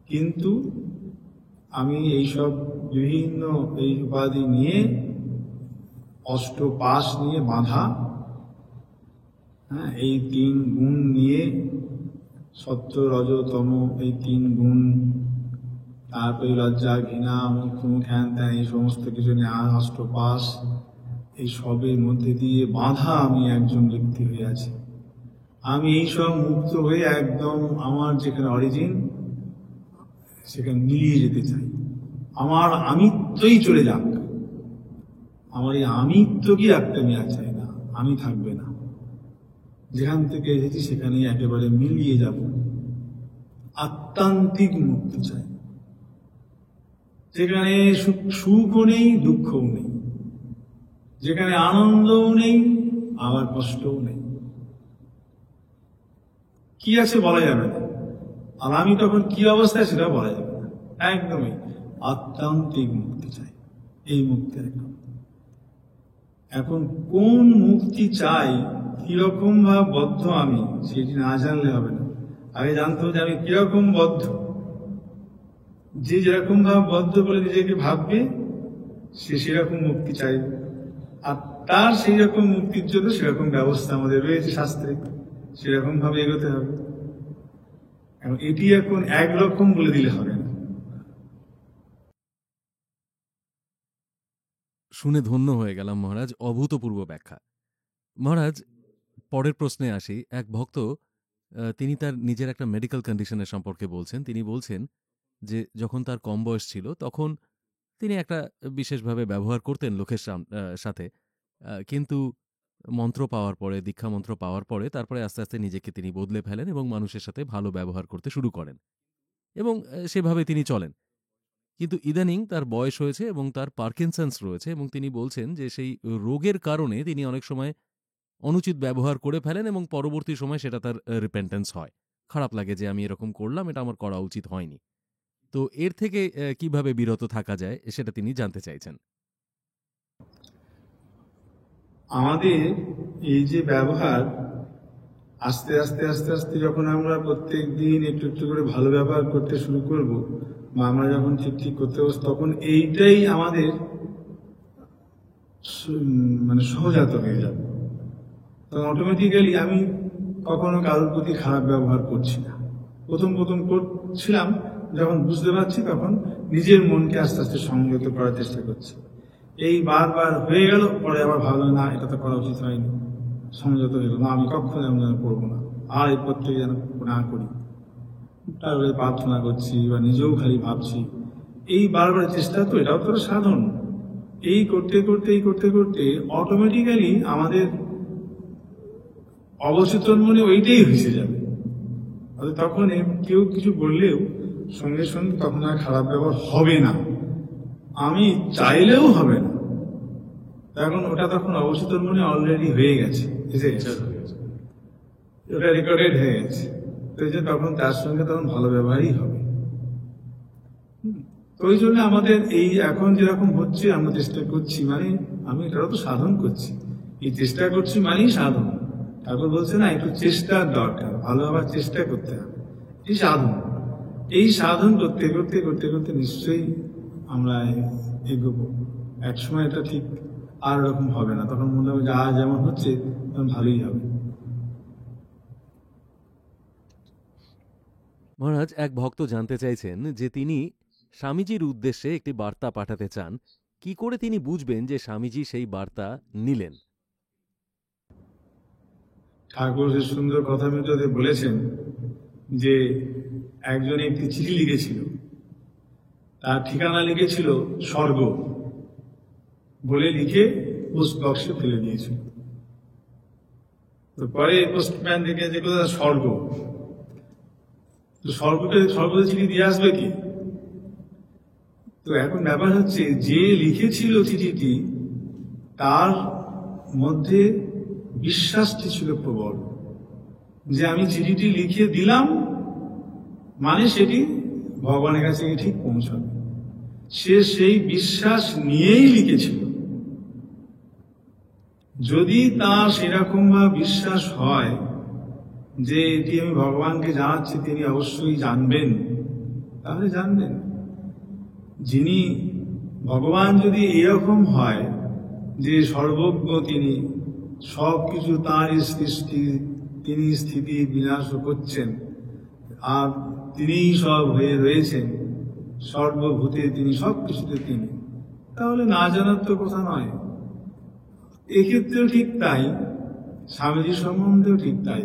কিন্তু আমি এইসব বিভিন্ন এই উপাধি নিয়ে, অষ্টপাশ নিয়ে বাঁধা, এই 3 গুণ নিয়ে, সত্য রজ তম এই 3 গুণ, তারপরে লজ্জা ঘৃণা মুখ হ্যান ত্যান, এই সমস্ত কিছু নিয়ে অষ্টপাশ, এই সবের মধ্যে দিয়ে বাঁধা আমি একজন ব্যক্তি হয়ে আছি। আমি এইসব মুক্ত হয়ে একদম আমার যেখানে অরিজিন সেখানে মিলিয়ে যেতে চাই। আমার আমিত্বই চলে যাক, আমার এই আমিত্ব কি রাখতে আমি আর চাই না, আমি থাকবে না, যেখান থেকে এসেছি সেখানেই একেবারে মিলিয়ে যাব। আত্মান্তিক মুক্তি চাই, যেখানে সুখও নেই, দুঃখও নেই, যেখানে আনন্দও নেই, আবার কষ্টও নেই। কি আছে বলা যাবে না, আর আমি তখন কি অবস্থায় সেটা বলা যাবে না, একদমই। আত্মান্তিক মুক্তি চাই। এই মুক্তি এখন কোন মুক্তি চাই, কিরকম ভাবে বদ্ধ আমি, সেটি না জানলে হবে না। আগে জানতে হবে যে আমি কিরকম বদ্ধ। যে যেরকম ভাবে বদ্ধ বলে নিজেকে ভাববে, সে সেরকম মুক্তি চাইবে, আর তার সেই রকম মুক্তির জন্য সেরকম ব্যবস্থা আমাদের রয়েছে শাস্ত্রে, সেরকম ভাবে এগোতে হবে। এবং এটি এখন একরকম বলে দিলে হবে না। শুনে ধন্য হয়ে গেলাম মহারাজ, অভূতপূর্ব ব্যাখ্যা। মহারাজ, পরের প্রশ্নে আসি। এক ভক্ত তিনি তার নিজের একটা মেডিকেল কন্ডিশনের সম্পর্কে বলছেন। তিনি বলছেন যে যখন তার কম বয়স ছিল তখন তিনি একটা বিশেষভাবে ব্যবহার করতেন লোকের সাথে, কিন্তু মন্ত্র পাওয়ার পরে, দীক্ষা মন্ত্র পাওয়ার পরে তারপরে আস্তে আস্তে নিজেকে তিনি বদলে ফেলেন এবং মানুষের সাথে ভালো ব্যবহার করতে শুরু করেন এবং সেভাবে তিনি চলেন। কিন্তু ইদানিং তার বয়স হয়েছে এবং তার পার্কিনসন্স রয়েছে এবং তিনি বলছেন যে সেই রোগের কারণে তিনি অনেক সময় অনুচিত ব্যবহার করে ফেলেন এবং পরবর্তী সময় সেটা তার রিপেন্টেন্স হয়, খারাপ লাগে যে আমি এরকম করলাম, এটা আমার করা উচিত হয়নি। তো এর থেকে কিভাবে বিরত থাকা যায় সেটা তিনি জানতে চাইছেন। আমাদের এই যে ব্যবহার, আস্তে আস্তে আস্তে আস্তে যখন আমরা প্রত্যেক দিন একটু একটু করে ভালো ব্যবহার করতে শুরু করব, বা আমরা যখন ঠিক ঠিক করতে বসব, তখন এইটাই আমাদের মানে সহজাত হয়ে যাবে। তখন অটোমেটিক্যালি আমি কখনো কারোর প্রতি খারাপ ব্যবহার করছি না। প্রথম প্রথম করছিলাম, যখন বুঝতে পারছি তখন নিজের মনকে আস্তে আস্তে সংযত করার চেষ্টা করছি। এই বারবার হয়ে গেল, পরে আবার ভাবলাম না, এটা তো করা উচিত হয়নি, সংযত হয়ে গেল, না আমি কখনো এমন যেন করবো না, আর এরপর থেকে যেন না করি। তারপরে প্রার্থনা করছি বা নিজেও খালি ভাবছি। এই বারবার চেষ্টা, তো এটাও তো সাধন। এই করতে করতে অটোমেটিক্যালি আমাদের অবচেতন মনে ওইটাই ভেসে যাবে। তখন কেউ কিছু বললেও সঙ্গে সঙ্গে তখন আর খারাপ ব্যবহার হবে না, আমি চাইলেও হবে না। তখন ওটা তখন অবচেতন মনে অলরেডি হয়ে গেছে, ওটা রেকর্ডেড হয়ে গেছে। তো এই যে তখন তার সঙ্গে তখন ভালো ব্যবহারই হবে। তো ওই জন্য আমাদের এই এখন যেরকম হচ্ছে, আমরা চেষ্টা করছি, মানে আমি এটাও তো সাধন করছি, এই চেষ্টা করছি মানেই সাধন। তারপর বলছে না, একটু চেষ্টার দরকার, ভালো হওয়ার চেষ্টা করতে হবে, এই সাধন। এই সাধন করতে করতে নিশ্চয়ই আমরা এগোবো। একসময় এটা ঠিক আর এরকম হবে না, তখন মনে হবে যা যেমন হচ্ছে তখন ভালোই হবে। মহারাজ, এক ভক্ত জানতে চাইছেন যে তিনি স্বামীজির উদ্দেশ্যে একটি বার্তা পাঠাতে চান, কি করে তিনি বুঝবেন যে স্বামীজি সেই বার্তা নিলেন? ঠাকুর যে সুন্দর কথা মিত্রদের বলেছেন যে একজন একটি চিঠি লিখেছিল, তার ঠিকানা লিখেছিল স্বর্গ বলে লিখে পোস্ট বক্সে ফেলে দিয়েছিল। তো পরে পোস্টম্যান দেখে যে কোথায় স্বর্গ, তো স্বর্গতে চিঠি দিয়ে আসবে কি? তো এখন ব্যাপার হচ্ছে, যে লিখেছিল চিঠিটি তার মধ্যে বিশ্বাসটি ছিল প্রবল, যে আমি চিঠিটি লিখে দিলাম মানে সেটি ভগবানের কাছে ঠিক পৌঁছাবে। সে সেই বিশ্বাস নিয়েই লিখেছিল। যদি তার সেরকম ভাবে বিশ্বাস হয় যে এটি আমি ভগবানকে জানাচ্ছি, তিনি অবশ্যই জানবেন, তাহলে জানবেন। যিনি ভগবান যদি এরকম হয় যে সর্বজ্ঞ, তিনি সবকিছু তাঁরই সৃষ্টি, তিনি স্থিতি বিনাশ করছেন, আর তিনিই সব হয়ে রয়েছেন, সর্বভূতে তিনি, সবকিছুতে তিনি, তাহলে না জানার তো কথা নয়। এক্ষেত্রেও ঠিক তাই, স্বামীজি সম্বন্ধেও ঠিক তাই।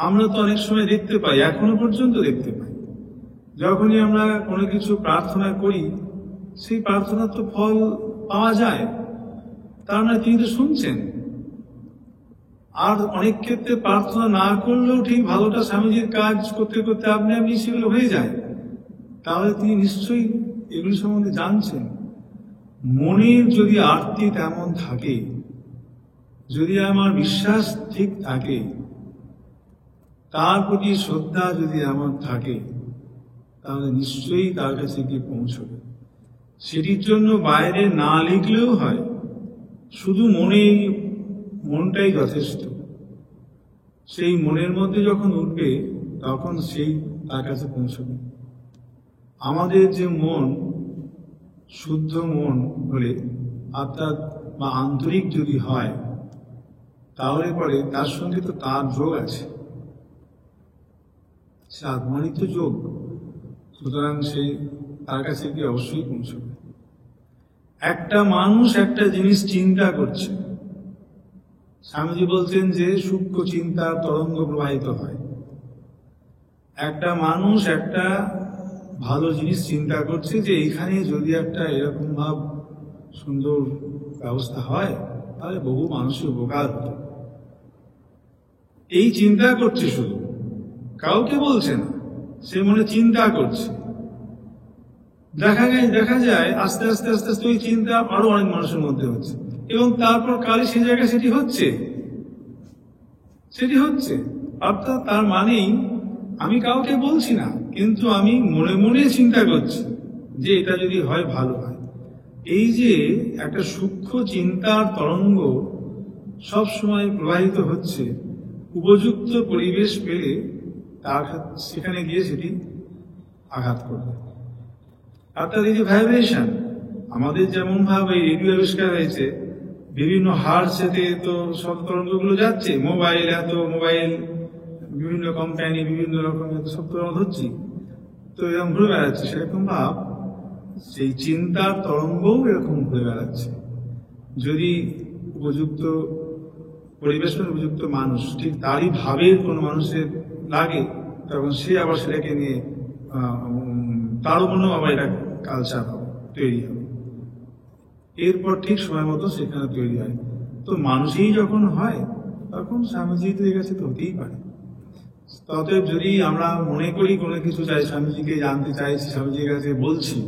আমরা তো অনেক সময় দেখতে পাই, এখনো পর্যন্ত দেখতে পাই, যখনই আমরা কোনো কিছু প্রার্থনা করি, সেই প্রার্থনার তো ফল পাওয়া যায়, তার মানে তিনি তো শুনছেন। আর অনেক ক্ষেত্রে প্রার্থনা না করলেও ঠিক ভালোটা স্বামীজির কাজ করতে করতে আপনি সেগুলো হয়ে যায়, তাহলে তিনি নিশ্চয়ই এগুলি সম্বন্ধে জানছেন। মনের যদি আরতি তেমন থাকে, যদি আমার বিশ্বাস ঠিক থাকে, তার প্রতি শ্রদ্ধা যদি এমন থাকে, তাহলে নিশ্চয়ই তার কাছে গিয়ে পৌঁছবে। সেটির জন্য বাইরে না লিখলেও হয়, শুধু মনটাই যথেষ্ট। সেই মনের মধ্যে যখন উঠবে তখন সেই তার কাছে পৌঁছবে। আমাদের যে মন, শুদ্ধ মন হলে অর্থাৎ বা আন্তরিক যদি হয়, তাহলে পরে তার সঙ্গে তো তার যোগ আছে, সে আত্মারই তো যোগ। সুতরাং সেই তার কাছে কি অবশ্যই পৌঁছবে। একটা মানুষ একটা জিনিস চিন্তা করছে, স্বামীজি বলছেন যে সূক্ষ্ম চিন্তার তরঙ্গ প্রবাহিত হয়। একটা মানুষ একটা ভালো জিনিস চিন্তা করছে যে এখানে যদি একটা এরকম ভাব সুন্দর ব্যবস্থা হয় তাহলে বহু মানুষের উপকার হতো। এই চিন্তা করছে, শুধু কাউকে বলছে না, সে মনে চিন্তা করছে। দেখা যায় আস্তে আস্তে আস্তে আস্তে ওই চিন্তা আরো অনেক মানুষের মধ্যে হচ্ছে, এবং তারপর কালে সে জায়গায় সেটি হচ্ছে। অর্থাৎ তার মানেই আমি কাউকে বলছি না, কিন্তু আমি মনে মনে চিন্তা করছি যে এটা যদি হয় ভালো হয়। এই যে একটা সূক্ষ্ম চিন্তার তরঙ্গ সব সময় প্রবাহিত হচ্ছে, উপযুক্ত পরিবেশ পেলে তার সেখানে গিয়ে সেটি আঘাত করবে। অর্থাৎ এই যে ভাইব্রেশন, আমাদের যেমন ভাবে রেডিও আবিষ্কার হয়েছে, বিভিন্ন হার্টসেতে তো সব তরঙ্গগুলো যাচ্ছে, মোবাইল বিভিন্ন কোম্পানি বিভিন্ন রকমের সব তরঙ্গ হচ্ছে, তো এরকম ঘুরে বেড়াচ্ছে। সেরকম ভাব সেই চিন্তার তরঙ্গও এরকম ঘুরে বেড়াচ্ছে। যদি উপযুক্ত পরিবেশ, উপযুক্ত মানুষ, ঠিক তারই ভাবের কোনো মানুষের লাগে, তখন সে আবার সেটাকে নিয়ে তারও মনেও আবার এটা কালচার হবে, তৈরি হবে। এরপর ঠিক সময় মতো সেখানে তৈরি হয়। তো মানুষই যখন হয় তখন স্বামীজির কাছে তো হতেই পারে। ততএব যদি আমরা মনে করি কোনো কিছু চাই, স্বামীজিকে জানতে চাইছি, স্বামীজির কাছে বলছি,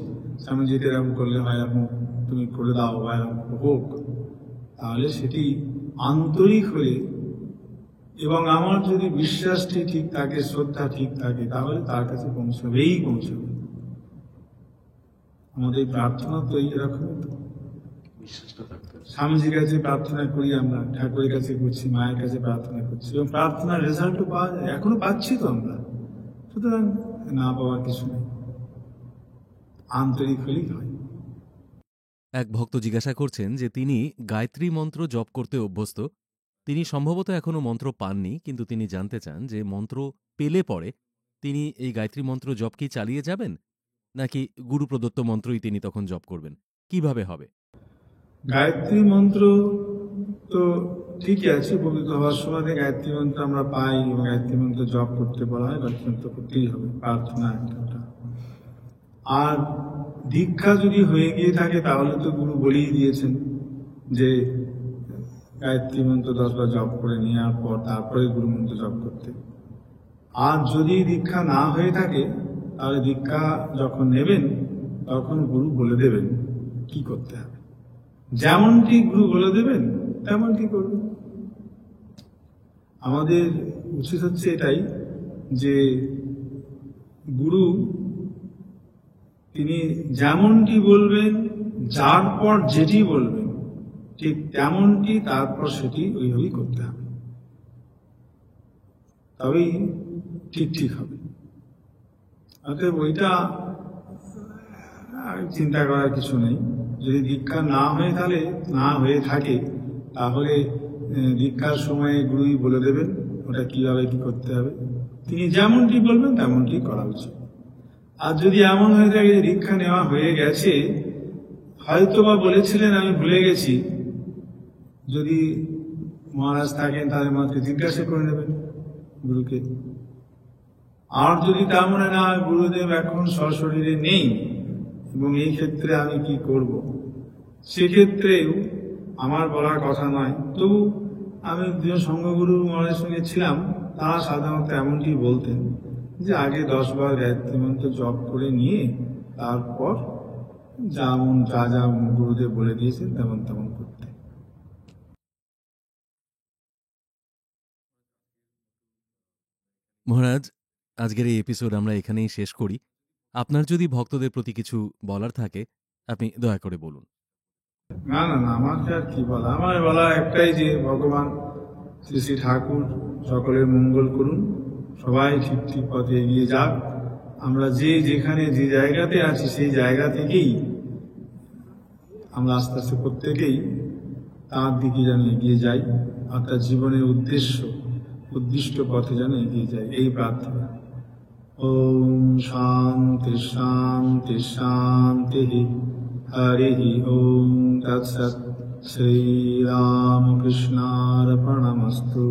স্বামীজি এরকম করলে হয়, এরকম তুমি করে দাও বা এরকম হোক, তাহলে সেটি আন্তরিক হলে এবং আমার যদি বিশ্বাসটি ঠিক থাকে, শ্রদ্ধা ঠিক থাকে, তাহলে তার কাছে পৌঁছবে। আমাদের প্রার্থনা তো এইরকমই তো। স্বামীজির কাছে প্রার্থনা করি, আমরা ঠাকুরের কাছে করছি, মায়ের কাছে প্রার্থনা করছি, এবং প্রার্থনার রেজাল্টও পাওয়া যায়, এখনো পাচ্ছি তো আমরা। সুতরাং না পাওয়ার কিছু নেই, আন্তরিক হলেই হয়। এক ভক্ত জিজ্ঞাসা করছেন যে তিনি গায়ত্রী মন্ত্র জপ করতে অভ্যস্ত। তিনি সম্ভবত এখনও মন্ত্র পাননি, কিন্তু তিনি জানতে চান যে মন্ত্র পেলে পরে তিনি এই গায়ত্রী মন্ত্র জপ কি চালিয়ে যাবেন, নাকি গুরু প্রদত্ত মন্ত্রই তিনি তখন জপ করবেন? কিভাবে হবে? গায়ত্রী মন্ত্র তো ঠিকই আছে, উপকৃত হওয়ার সময় গায়ত্রী মন্ত্র আমরা পাই, এবং গায়ত্রী মন্ত্র জপ করতে বলা হয়, গায়ত্রী মন্ত্র করতেই হবে, প্রার্থনা একটা। আর দীক্ষা যদি হয়ে গিয়ে থাকে তাহলে তো গুরু বলেই দিয়েছেন যে গায়ত্রী মন্ত্র 10 বার জপ করে নেওয়ার পর তারপরে গুরু মন্ত্র জপ করতে। আর যদি দীক্ষা না হয়ে থাকে তাহলে দীক্ষা যখন নেবেন তখন গুরু বলে দেবেন কি করতে হবে, যেমনটি গুরু বলে দেবেন তেমনটি করবেন। আমাদের উচিত হচ্ছে এটাই যে গুরু তিনি যেমনটি বলবেন, যার পর যেটি বলবেন ঠিক তেমনটি তারপর সেটি ওইভাবেই করতে হবে, তবেই ঠিক হবে। অতএব ওইটা চিন্তা করার কিছু নেই। যদি দীক্ষা না হয়ে থাকে তাহলে দীক্ষার সময়ে গুরুই বলে দেবেন ওটা কিভাবে কি করতে হবে, তিনি যেমনটি বলবেন তেমনটি করা উচিত। আর যদি এমন হয়ে থাকে যে দীক্ষা নেওয়া হয়ে গেছে, হয়তো বা বলেছিলেন আমি ভুলে গেছি, যদি মহারাজ থাকেন তাদের মধ্যে জিজ্ঞাসা করে নেবেন গুরুকে। আর যদি তা মনে না গুরুদেব এখন সশরীরে নেই এবং এই ক্ষেত্রে আমি কি করব, সেক্ষেত্রেও আমার বলার কথা নয়। তবু আমি সঙ্গগুরু মহারাজের সঙ্গে ছিলাম, তারা সাধারণত এমনটি বলতেন যে আগে 10 বার গায়ত্রী মন্ত্র জপ করে নিয়ে তারপর যা গুরুদেব বলে দিয়েছেন তেমন করতে। মহারাজ, আজকের এই এপিসোড আমরা এখানেই শেষ করি। আপনার যদি ভক্তদের প্রতি কিছু বলার থাকে আপনি দয়া করে বলুন। না না না, আমাকে আর কি বলা, আমার বলা একটাই যে ভগবান শ্রী শ্রী ঠাকুর সকলের মঙ্গল করুন, সবাই ঠিক ঠিক পথে এগিয়ে যাক। আমরা যে যেখানে যে জায়গাতে আছি সেই জায়গা থেকেই আমরা আস্তে আস্তে প্রত্যেকেই তার দিকে যেন এগিয়ে যাই, অর্থাৎ জীবনের উদ্দিষ্ট পথে যেন এগিয়ে যাই, এই প্রার্থনা। ওম শান্তি শান্তি শান্তি। হরি ওম তৎসৎ। শ্রীরামকৃষ্ণার্পণমস্তু।